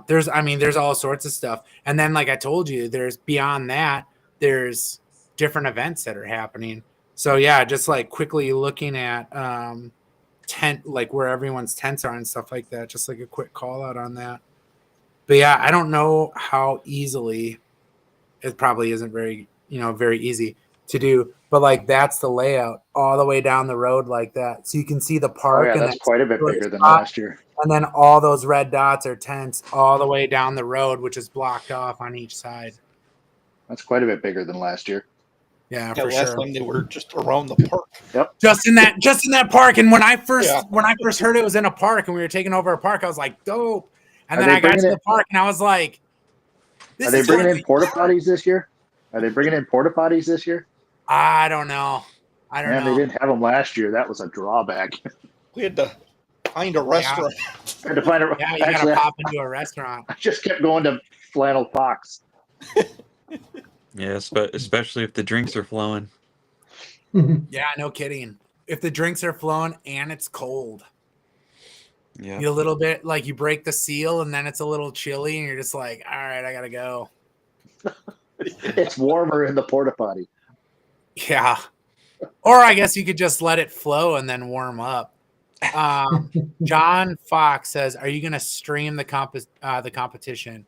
There's all sorts of stuff. And then, like I told you, there's beyond that, there's different events that are happening. So yeah, just like quickly looking at tent, like where everyone's tents are and stuff like that. Just like a quick call out on that. But yeah, I don't know how easily, it probably isn't very easy to do, but like that's the layout all the way down the road like that. So you can see the park. Oh, yeah, and that's quite a bit bigger than spot, last year. And then all those red dots are tents all the way down the road, which is blocked off on each side. That's quite a bit bigger than last year. Yeah, Yeah, for last sure. time they were just around the park. Yep. Just in that park. And when I first heard it was in a park and we were taking over a park, I was like, dope. And then I got to the park and I was like, are they bringing in porta potties this year? Are they bringing in porta potties this year? I don't know. Man, they didn't have them last year. That was a drawback. We had to find a restaurant. I had to find a. Yeah, you got to pop into a restaurant. I just kept going to Flannel Fox. Yes, but especially if the drinks are flowing. Yeah, no kidding. If the drinks are flowing and it's cold. Yeah. You a little bit like you break the seal and then it's a little chilly and you're just like, all right, I gotta go. It's warmer in the porta potty. Yeah. Or I guess you could just let it flow and then warm up. John Fox says, "Are you going to stream the competition?"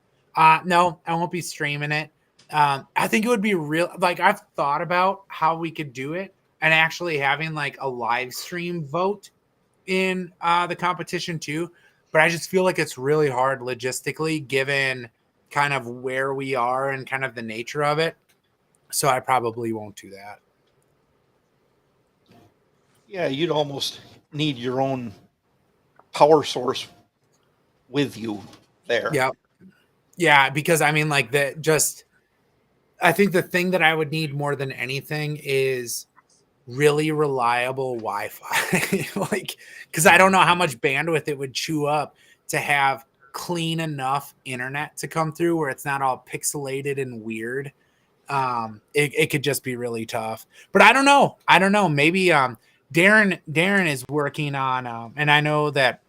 No, I won't be streaming it. I think it would be real. Like I've thought about how we could do it. and actually having like a live stream vote in the competition too. But I just feel like it's really hard logistically given kind of where we are and kind of the nature of it. So I probably won't do that. Yeah, you'd almost need your own power source with you there. Yep. Yeah, because I mean, like I think the thing that I would need more than anything is really reliable Wi-Fi. Like, because I don't know how much bandwidth it would chew up to have clean enough internet to come through where it's not all pixelated and weird. It could just be really tough. But I don't know. Maybe Darren is working on and I know that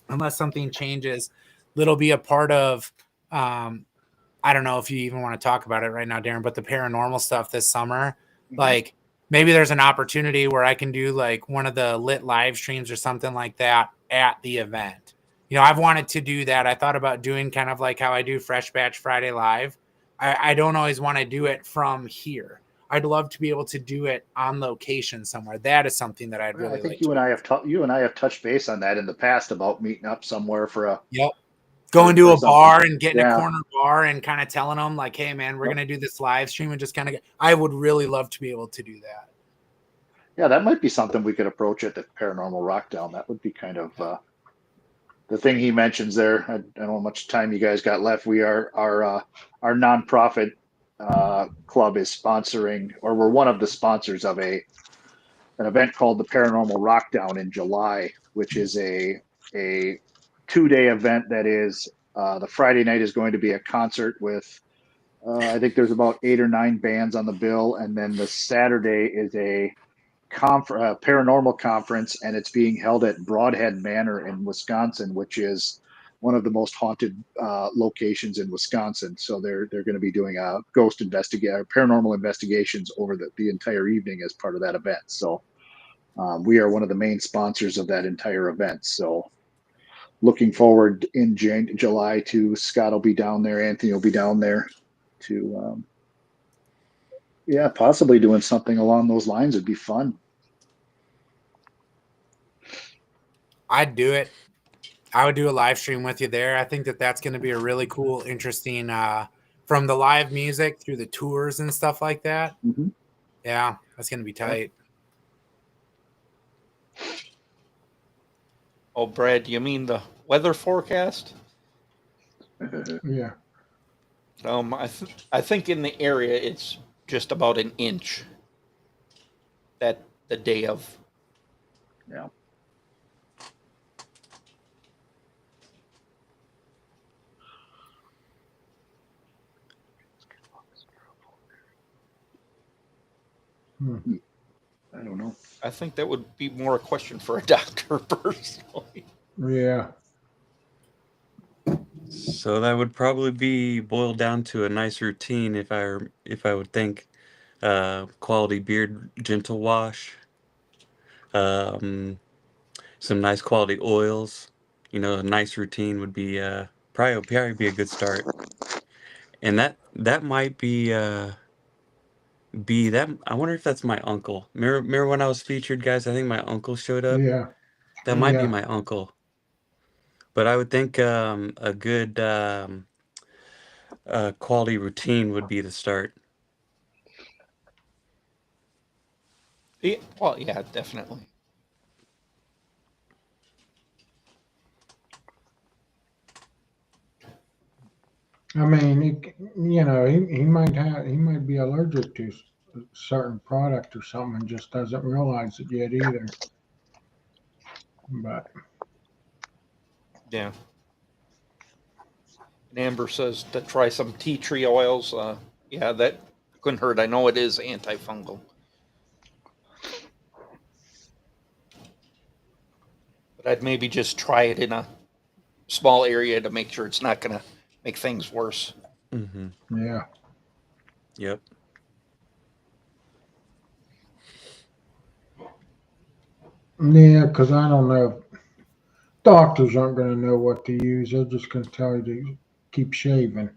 unless something changes, it'll be a part of I don't know if you even want to talk about it right now, Darren, but the paranormal stuff this summer, like maybe there's an opportunity where I can do like one of the lit live streams or something like that at the event. You know, I've wanted to do that. I thought about doing kind of like how I do Fresh Batch Friday Live. I don't always want to do it from here. I'd love to be able to do it on location somewhere. That is something that I'd really like. I think you and I have touched base on that in the past about meeting up somewhere for a going to a bar and getting a corner bar and kind of telling them like, hey man, we're going to do this live stream and just kind of I would really love to be able to do that. Yeah, that might be something we could approach at the Paranormal Rockdown. That would be kind of the thing he mentions there. I don't know how much time you guys got left. We are our nonprofit club is sponsoring, or we're one of the sponsors of an event called the Paranormal Rockdown in July, which is a 2-day event that is the Friday night is going to be a concert with I think there's about 8 or 9 bands on the bill, and then the Saturday is a paranormal conference, and it's being held at Broadhead Manor in Wisconsin, which is one of the most haunted locations in Wisconsin. So they're going to be doing a paranormal investigations over the entire evening as part of that event. So we are one of the main sponsors of that entire event. So looking forward in July to Scott will be down there, Anthony will be down there to possibly doing something along those lines would be fun. I'd do it. I would do a live stream with you there. I think that's going to be a really cool, interesting, from the live music through the tours and stuff like that. Mm-hmm. Yeah, that's going to be tight. Oh, Brad, you mean the weather forecast? Yeah. I think in the area it's just about an inch that the day of. Yeah. I don't know. I think that would be more a question for a doctor personally. Yeah. So that would probably be boiled down to a nice routine if I would think quality beard gentle wash, some nice quality oils. You know, a nice routine would be probably be a good start. And that might be that. I wonder if that's my uncle. Remember when I was featured, guys? I think my uncle showed up. Yeah. That might be my uncle. But I would think a good quality routine would be the start. Yeah, well, yeah, definitely. I mean, he might be allergic to a certain product or something and just doesn't realize it yet either. But yeah. And Amber says to try some tea tree oils. Yeah, that couldn't hurt. I know it is antifungal. But I'd maybe just try it in a small area to make sure it's not going to make things worse. Mm-hmm. Yeah. Yep. Yeah, because I don't know. Doctors aren't going to know what to use. They're just going to tell you to keep shaving.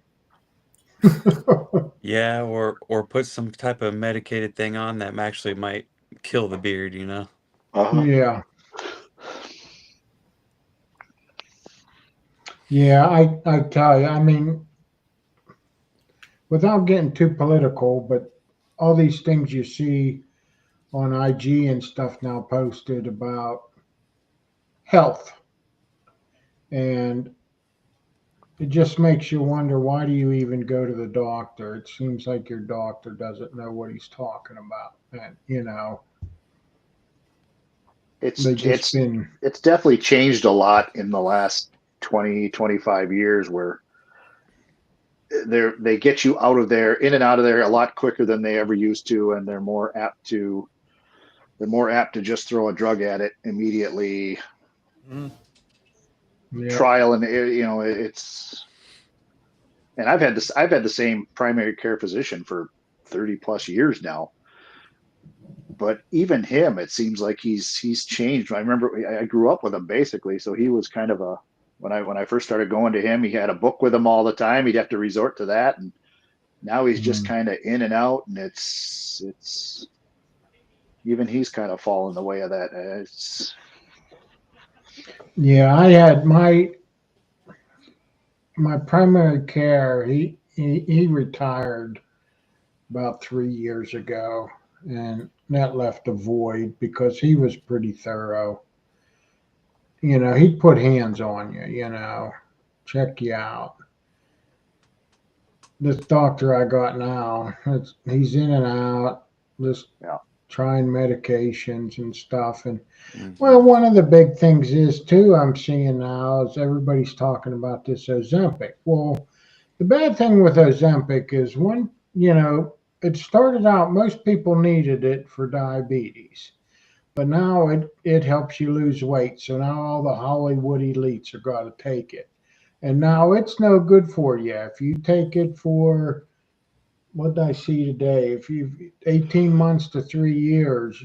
Yeah, or put some type of medicated thing on that actually might kill the beard, you know. Yeah. Yeah, I tell you, I mean, without getting too political, but all these things you see on IG and stuff now posted about health, and it just makes you wonder, why do you even go to the doctor? It seems like your doctor doesn't know what he's talking about, and It's they just been it's definitely changed a lot in the last 20, 25 years, where they get you out of there, in and out of there a lot quicker than they ever used to, and they're more apt to just throw a drug at it immediately. Trial, and it's, and I've had the same primary care physician for 30 plus years now, but even him, it seems like he's changed. I remember I grew up with him basically, so he was kind of a, when I first started going to him, he had a book with him all the time. He'd have to resort to that, and now he's just kind of in and out, and it's even he's kind of fallen the way of that. Yeah, I had my primary care. He retired about 3 years ago, and that left a void because he was pretty thorough. He'd put hands on you, check you out. This doctor I got now, he's in and out, just trying medications and stuff. And well, one of the big things is too, I'm seeing now, is everybody's talking about this Ozempic. Well, the bad thing with Ozempic is it started out, most people needed it for diabetes, but now it helps you lose weight. So now all the Hollywood elites are got to take it. And now it's no good for you. If you take it for, what did I see today? If you've 18 months to 3 years,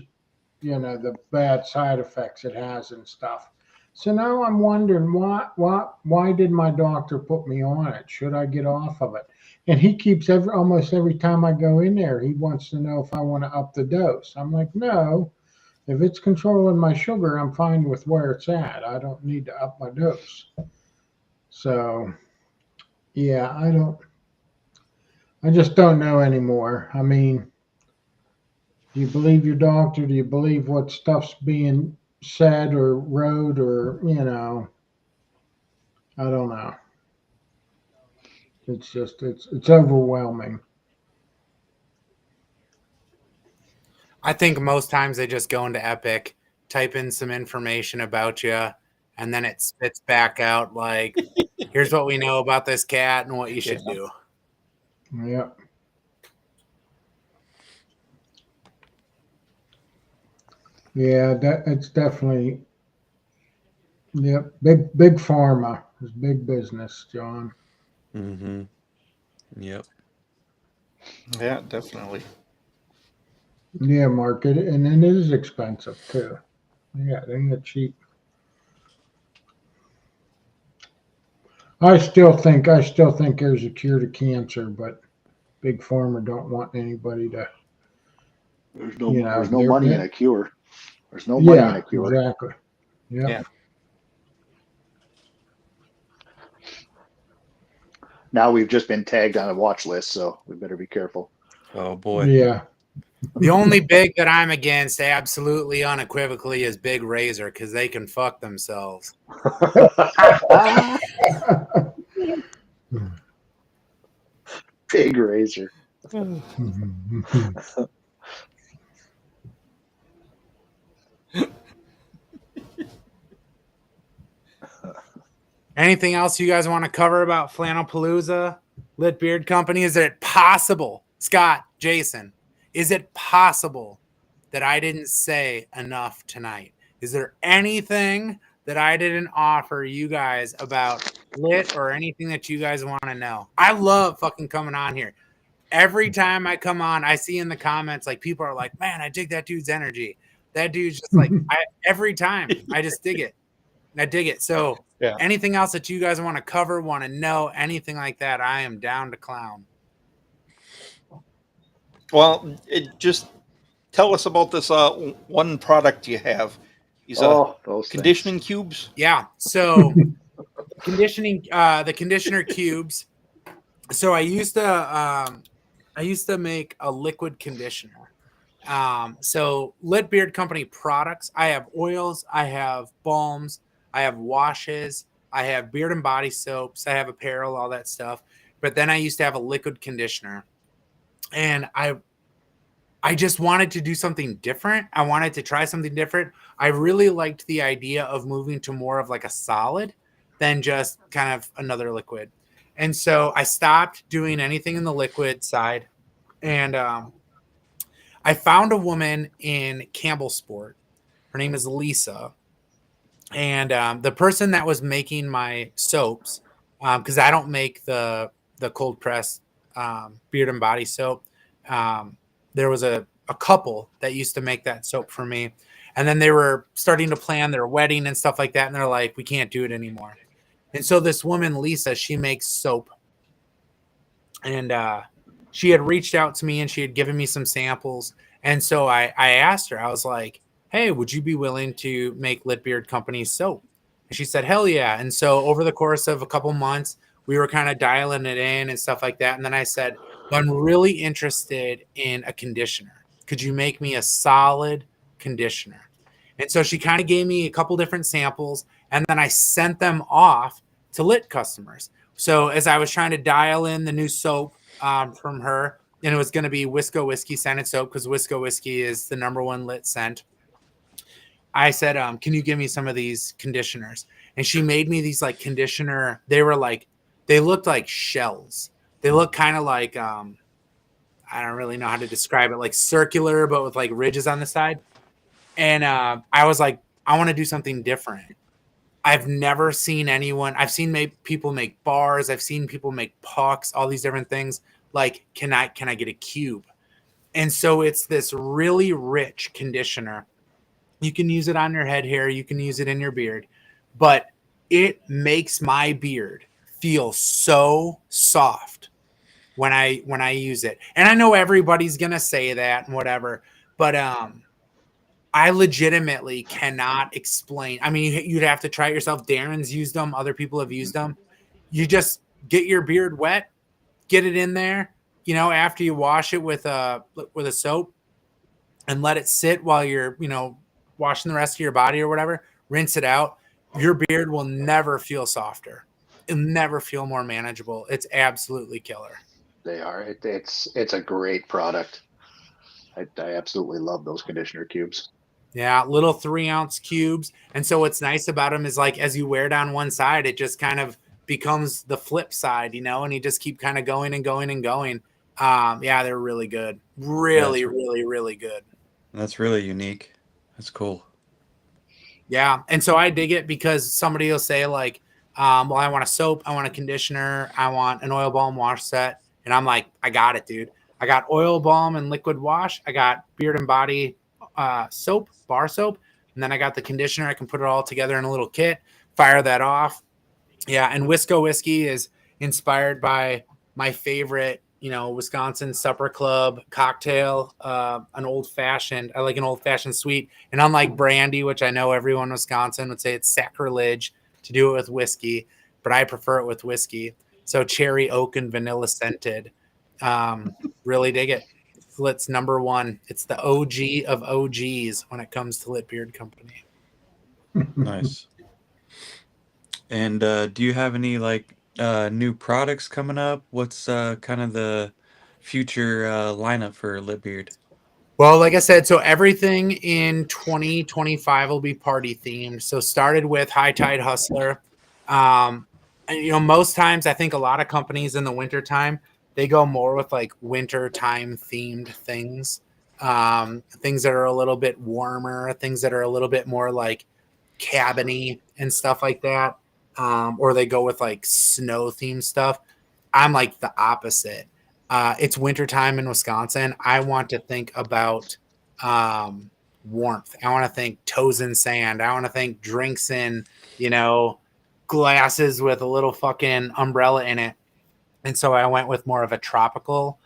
the bad side effects it has and stuff. So now I'm wondering, why did my doctor put me on it? Should I get off of it? And he keeps almost every time I go in there, he wants to know if I want to up the dose. I'm like, no, if it's controlling my sugar, I'm fine with where it's at. I don't need to up my dose. So, yeah, I just don't know anymore. I mean, do you believe your doctor? Do you believe what stuff's being said or wrote, or, I don't know. It's just, it's overwhelming. I think most times they just go into Epic, type in some information about you, and then it spits back out like, here's what we know about this cat and what you should do. Yep. Yeah, it's definitely, yep. Big pharma is big business, John. Yep. Yeah, definitely. Yeah, market, and then it is expensive too. Yeah, they ain't cheap. I still think there's a cure to cancer, but big pharma don't want anybody to. There's no money in a cure. There's no money in a cure. Exactly. Yep. Yeah. Now we've just been tagged on a watch list, so we better be careful. Oh boy. Yeah. The only big that I'm against, absolutely unequivocally, is Big Razor, because they can fuck themselves. Big Razor. Anything else you guys want to cover about Flannelpalooza, Lit Beard Company? Is it possible, Scott, Jason, is it possible that I didn't say enough tonight? Is there anything that I didn't offer you guys about Lit, or anything that you guys want to know? I love fucking coming on here. Every time I come on, I see in the comments, like, people are like, man, I dig that dude's energy. That dude's just like, every time I just dig it. I dig it. So anything else that you guys want to cover, want to know, anything like that, I am down to clown. Well, it just tell us about this one product you have. These those conditioning cubes. Yeah. So the conditioner cubes. So I used to make a liquid conditioner. So Lit Beard Company products. I have oils, I have balms, I have washes, I have beard and body soaps, I have apparel, all that stuff. But then I used to have a liquid conditioner, and I just wanted to do something different. I wanted to try something different. I really liked the idea of moving to more of like a solid than just kind of another liquid. And so I stopped doing anything in the liquid side. And I found a woman in Campbell Sport. Her name is Lisa. And the person that was making my soaps, because I don't make the cold press beard and body soap. There was a couple that used to make that soap for me. And then they were starting to plan their wedding and stuff like that. And they're like, we can't do it anymore. And so this woman, Lisa, she makes soap. And she had reached out to me and she had given me some samples. And so I asked her, I was like, hey, would you be willing to make Lit Beard Company soap? And she said, hell yeah. And so over the course of a couple months, we were kind of dialing it in and stuff like that. And then I said, I'm really interested in a conditioner. Could you make me a solid conditioner? And so she kind of gave me a couple different samples, and then I sent them off to Lit customers. So as I was trying to dial in the new soap from her, and it was going to be Wisco Whiskey scented soap because Wisco Whiskey is the #1 Lit scent. I said, can you give me some of these conditioners? And she made me these like conditioner. They looked like shells. They look kind of like, I don't really know how to describe it, like circular, but with like ridges on the side. And I was like, I want to do something different. I've never seen anyone. I've seen people make bars. I've seen people make pucks, all these different things. Like, can I get a cube? And so it's this really rich conditioner. You can use it on your head hair. You can use it in your beard. But it makes my beard feel so soft when I use it. And I know everybody's going to say that and whatever. But I legitimately cannot explain. I mean, you'd have to try it yourself. Darren's used them. Other people have used them. You just get your beard wet, get it in there, after you wash it with a soap, and let it sit while you're, washing the rest of your body or whatever. Rinse it out. Your beard will never feel softer. It'll never feel more manageable. It's absolutely killer. They are. It's a great product. I absolutely love those conditioner cubes. Yeah, little 3-ounce cubes. And so what's nice about them is like as you wear down one side, it just kind of becomes the flip side, and you just keep kind of going and going and going. Yeah, they're really good. Really, really, really good. That's really unique. That's cool. Yeah. And so I dig it because somebody will say like, well, I want a soap, I want a conditioner, I want an oil balm wash set. And I'm like, I got it, dude. I got oil balm and liquid wash. I got beard and body soap, bar soap. And then I got the conditioner. I can put it all together in a little kit, fire that off. Yeah. And Wisco Whiskey is inspired by my favorite, Wisconsin Supper Club cocktail, an old fashioned. I like an old fashioned sweet. And unlike brandy, which I know everyone in Wisconsin would say it's sacrilege to do it with whiskey, but I prefer it with whiskey. So cherry, oak, and vanilla scented. Really dig it. Lit's #1. It's the OG of OGs when it comes to Lit Beard Company. Nice. And do you have any new products coming up? What's kind of the future lineup for Lit Beard? Well, like I said, so everything in 2025 will be party themed. So started with High Tide Hustler. And, most times I think a lot of companies in the wintertime, they go more with like wintertime themed things. Things that are a little bit warmer, things that are a little bit more like cabiny and stuff like that. Or they go with like snow themed stuff. I'm like the opposite. It's wintertime in Wisconsin. I want to think about warmth. I want to think toes in sand. I want to think drinks in, glasses with a little fucking umbrella in it. And so I went with more of a tropical.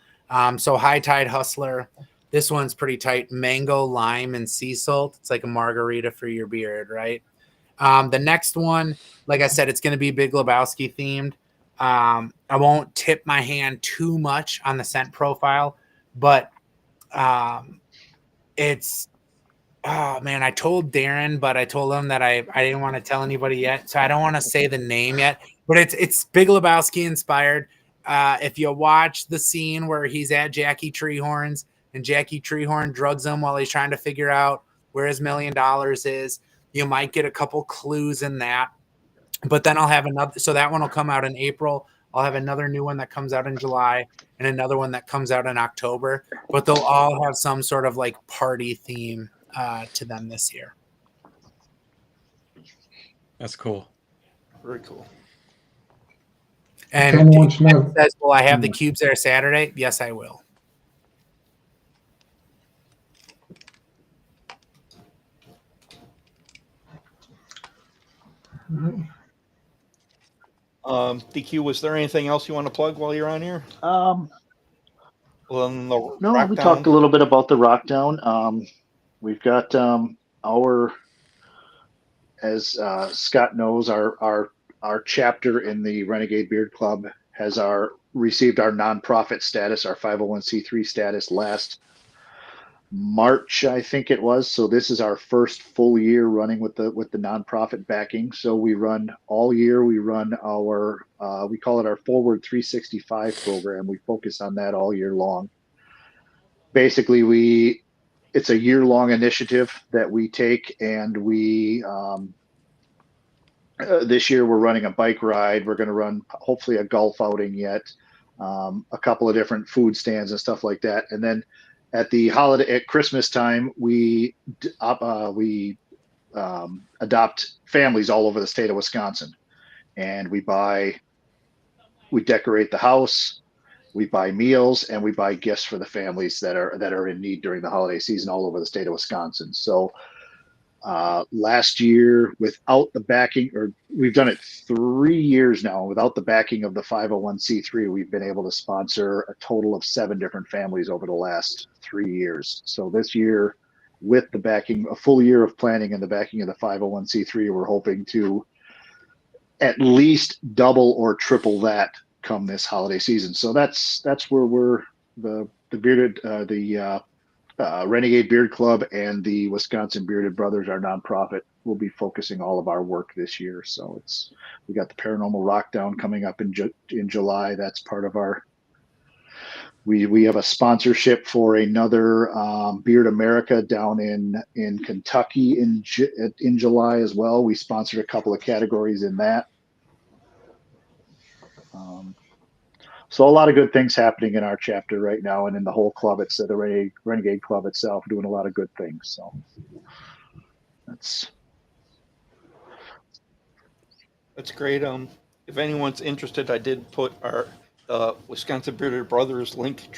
So High Tide Hustler. This one's pretty tight. Mango, lime, and sea salt. It's like a margarita for your beard, right? The next one, like I said, it's going to be Big Lebowski themed. I won't tip my hand too much on the scent profile, but it's, oh man, I told Darren, but I told him that I didn't want to tell anybody yet, so I don't want to say the name yet. But it's Big Lebowski inspired. If you watch the scene where he's at Jackie Treehorn's and Jackie Treehorn drugs him while he's trying to figure out where his $1 million is, you might get a couple clues in that. But then I'll have another, so that one will come out in April. I'll have another new one that comes out in July and another one that comes out in October. But they'll all have some sort of like party theme to them this year. That's cool. Very cool. And says, will I have the cubes there Saturday? Yes, I will. DQ, was there anything else you want to plug while you're on here? No, Rock we Down. talked a little bit about the Rock Down. We've got our, as Scott knows, our chapter in the Renegade Beard Club has received our nonprofit status, our 501c3 status last March, I think it was. So this is our first full year running with the nonprofit backing. So we run all year. We run our we call it our Forward 365 program. We focus on that all year long. Basically, it's a year-long initiative that we take, and we this year we're running a bike ride. We're going to run hopefully a golf outing yet, a couple of different food stands and stuff like that, and then at Christmas time, we adopt families all over the state of Wisconsin, and we decorate the house, we buy meals, and we buy gifts for the families that are in need during the holiday season all over the state of Wisconsin. So last year, without the backing, or we've done it 3 years now, without the backing of the 501c3, we've been able to sponsor a total of 7 different families over the last 3 years. So this year, with the backing, a full year of planning and the backing of the 501c3, we're hoping to at least double or triple that come this holiday season. So that's where we're the Renegade Beard Club and the Wisconsin Bearded Brothers, our nonprofit, will be focusing all of our work this year. So we got the Paranormal Rock Down coming up in July. That's part of our. We have a sponsorship for another Beard America down in Kentucky in July as well. We sponsored a couple of categories in that. So a lot of good things happening in our chapter right now, and in the whole club. It's the Renegade Club itself doing a lot of good things. So that's great. If anyone's interested, I did put our Wisconsin Bearded Brothers link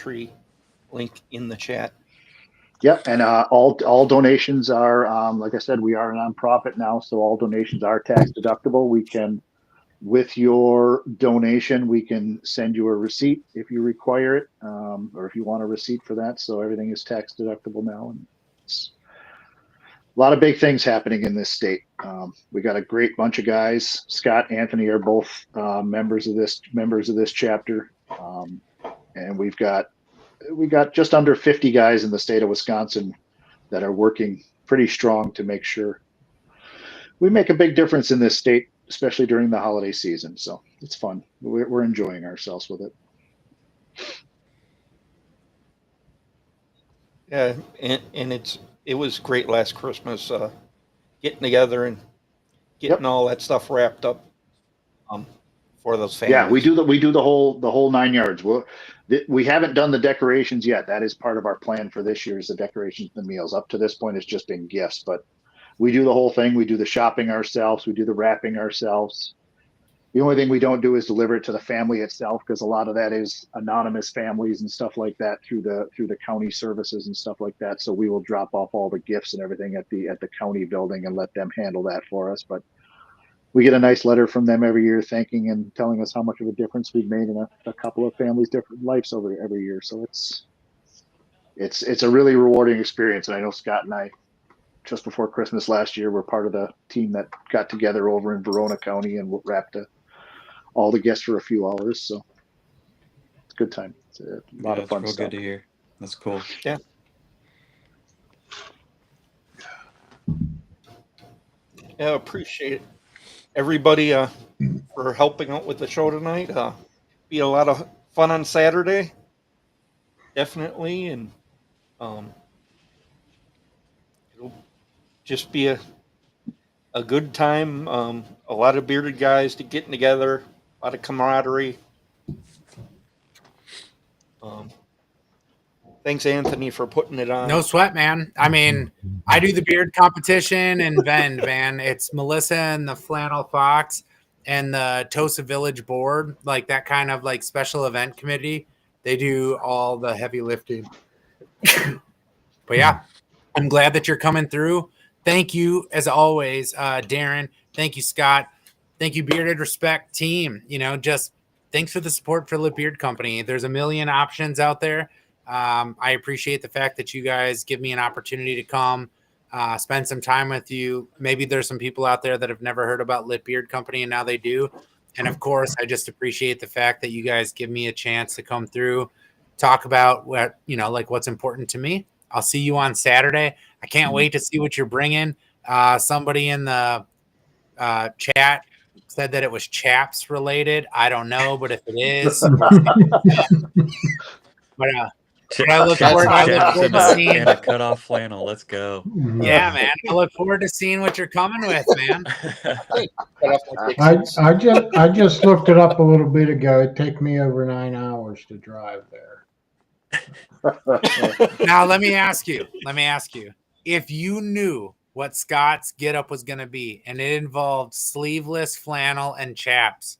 in the chat. Yep, and all donations are, like I said, we are a nonprofit now, so all donations are tax deductible. We can. With your donation, we can send you a receipt if you require it, or if you want a receipt for that. So everything is tax deductible now, and it's a lot of big things happening in this state. We got a great bunch of guys. Scott, Anthony are both members of this chapter, and we got just under 50 guys in the state of Wisconsin that are working pretty strong to make sure we make a big difference in this state, especially during the holiday season. So it's fun. We're enjoying ourselves with it. Yeah, and it was great last Christmas, getting together and getting all that stuff wrapped up for those families. Yeah, we do the whole 9 yards. We haven't done the decorations yet. That is part of our plan for this year, is the decorations and the meals. Up to this point, it's just been gifts, but we do the whole thing. We do the shopping ourselves. We do the wrapping ourselves. The only thing we don't do is deliver it to the family itself, because a lot of that is anonymous families and stuff like that through the county services and stuff like that. So we will drop off all the gifts and everything at the county building and let them handle that for us. But we get a nice letter from them every year, thanking and telling us how much of a difference we've made in a couple of families' different lives over every year. So it's a really rewarding experience. And I know Scott and I, just before Christmas last year, were part of the team that got together over in Verona County and wrapped all the guests for a few hours. So it's a good time. It's a lot of fun real stuff. good to hear. That's cool. Yeah. Yeah, appreciate everybody for helping out with the show tonight. Be a lot of fun on Saturday, definitely, and it'll just be a good time. A lot of bearded guys to getting together, a lot of camaraderie. Thanks, Anthony, for putting it on. No sweat, man. I mean, I do the beard competition and Vend, man. It's Melissa and the Flannel Fox and the Tosa Village board, like that kind of like special event committee. They do all the heavy lifting. But yeah, I'm glad that you're coming through. Thank you, as always, Darren. Thank you, Scott. Thank you, Bearded Respect team. Just thanks for the support for Lit Beard Company. There's a million options out there. I appreciate the fact that you guys give me an opportunity to come spend some time with you. Maybe there's some people out there that have never heard about Lit Beard Company and now they do. And of course, I just appreciate the fact that you guys give me a chance to come through, talk about what, like what's important to me. I'll see you on Saturday. I can't wait to see what you're bringing. Somebody in the chat said that it was chaps related. I don't know, but if it is, but I look forward to seeing and a cutoff flannel. Let's go. Yeah, man. I look forward to seeing what you're coming with, man. I just looked it up a little bit ago. It'd take me over 9 hours to drive there. Now let me ask you. If you knew what Scott's getup was going to be, and it involved sleeveless flannel and chaps,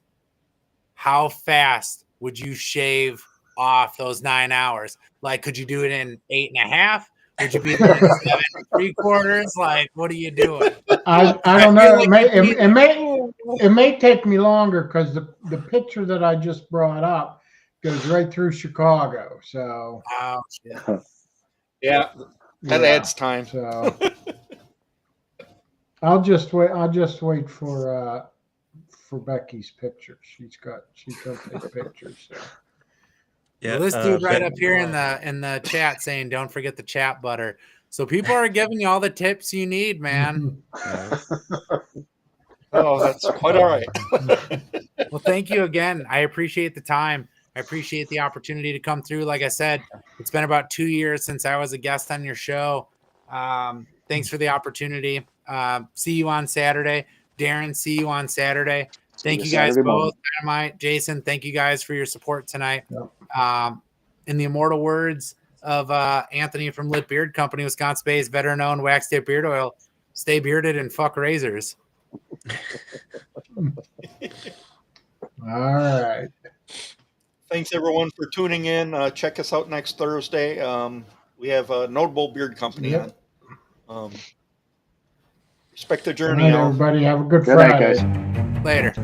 how fast would you shave off those 9 hours? Like, could you do it in 8.5? Would you be doing 7 3/4? Like, what are you doing? I don't know. It may take me longer because the picture that I just brought up goes right through Chicago. So yeah, that adds time. So I'll just wait for Becky's picture. She's got big pictures. So. Yeah, well, this dude right up here in the chat saying, "Don't forget the chat butter." So people are giving you all the tips you need, man. Oh, that's quite all right. Well, thank you again. I appreciate the time. I appreciate the opportunity to come through. Like I said, it's been about 2 years since I was a guest on your show. Thanks for the opportunity. See you on Saturday. Darren, see you on Saturday. Thank you guys both. Dynamite, Jason, thank you guys for your support tonight. In the immortal words of Anthony from Lit Beard Company, Wisconsin-based veteran-owned wax tip beard oil, stay bearded and fuck razors. All right. Thanks, everyone, for tuning in. Check us out next Thursday. We have a notable beard company on. Respect the journey. All right, everybody. Have a good Friday. Night, guys. Later.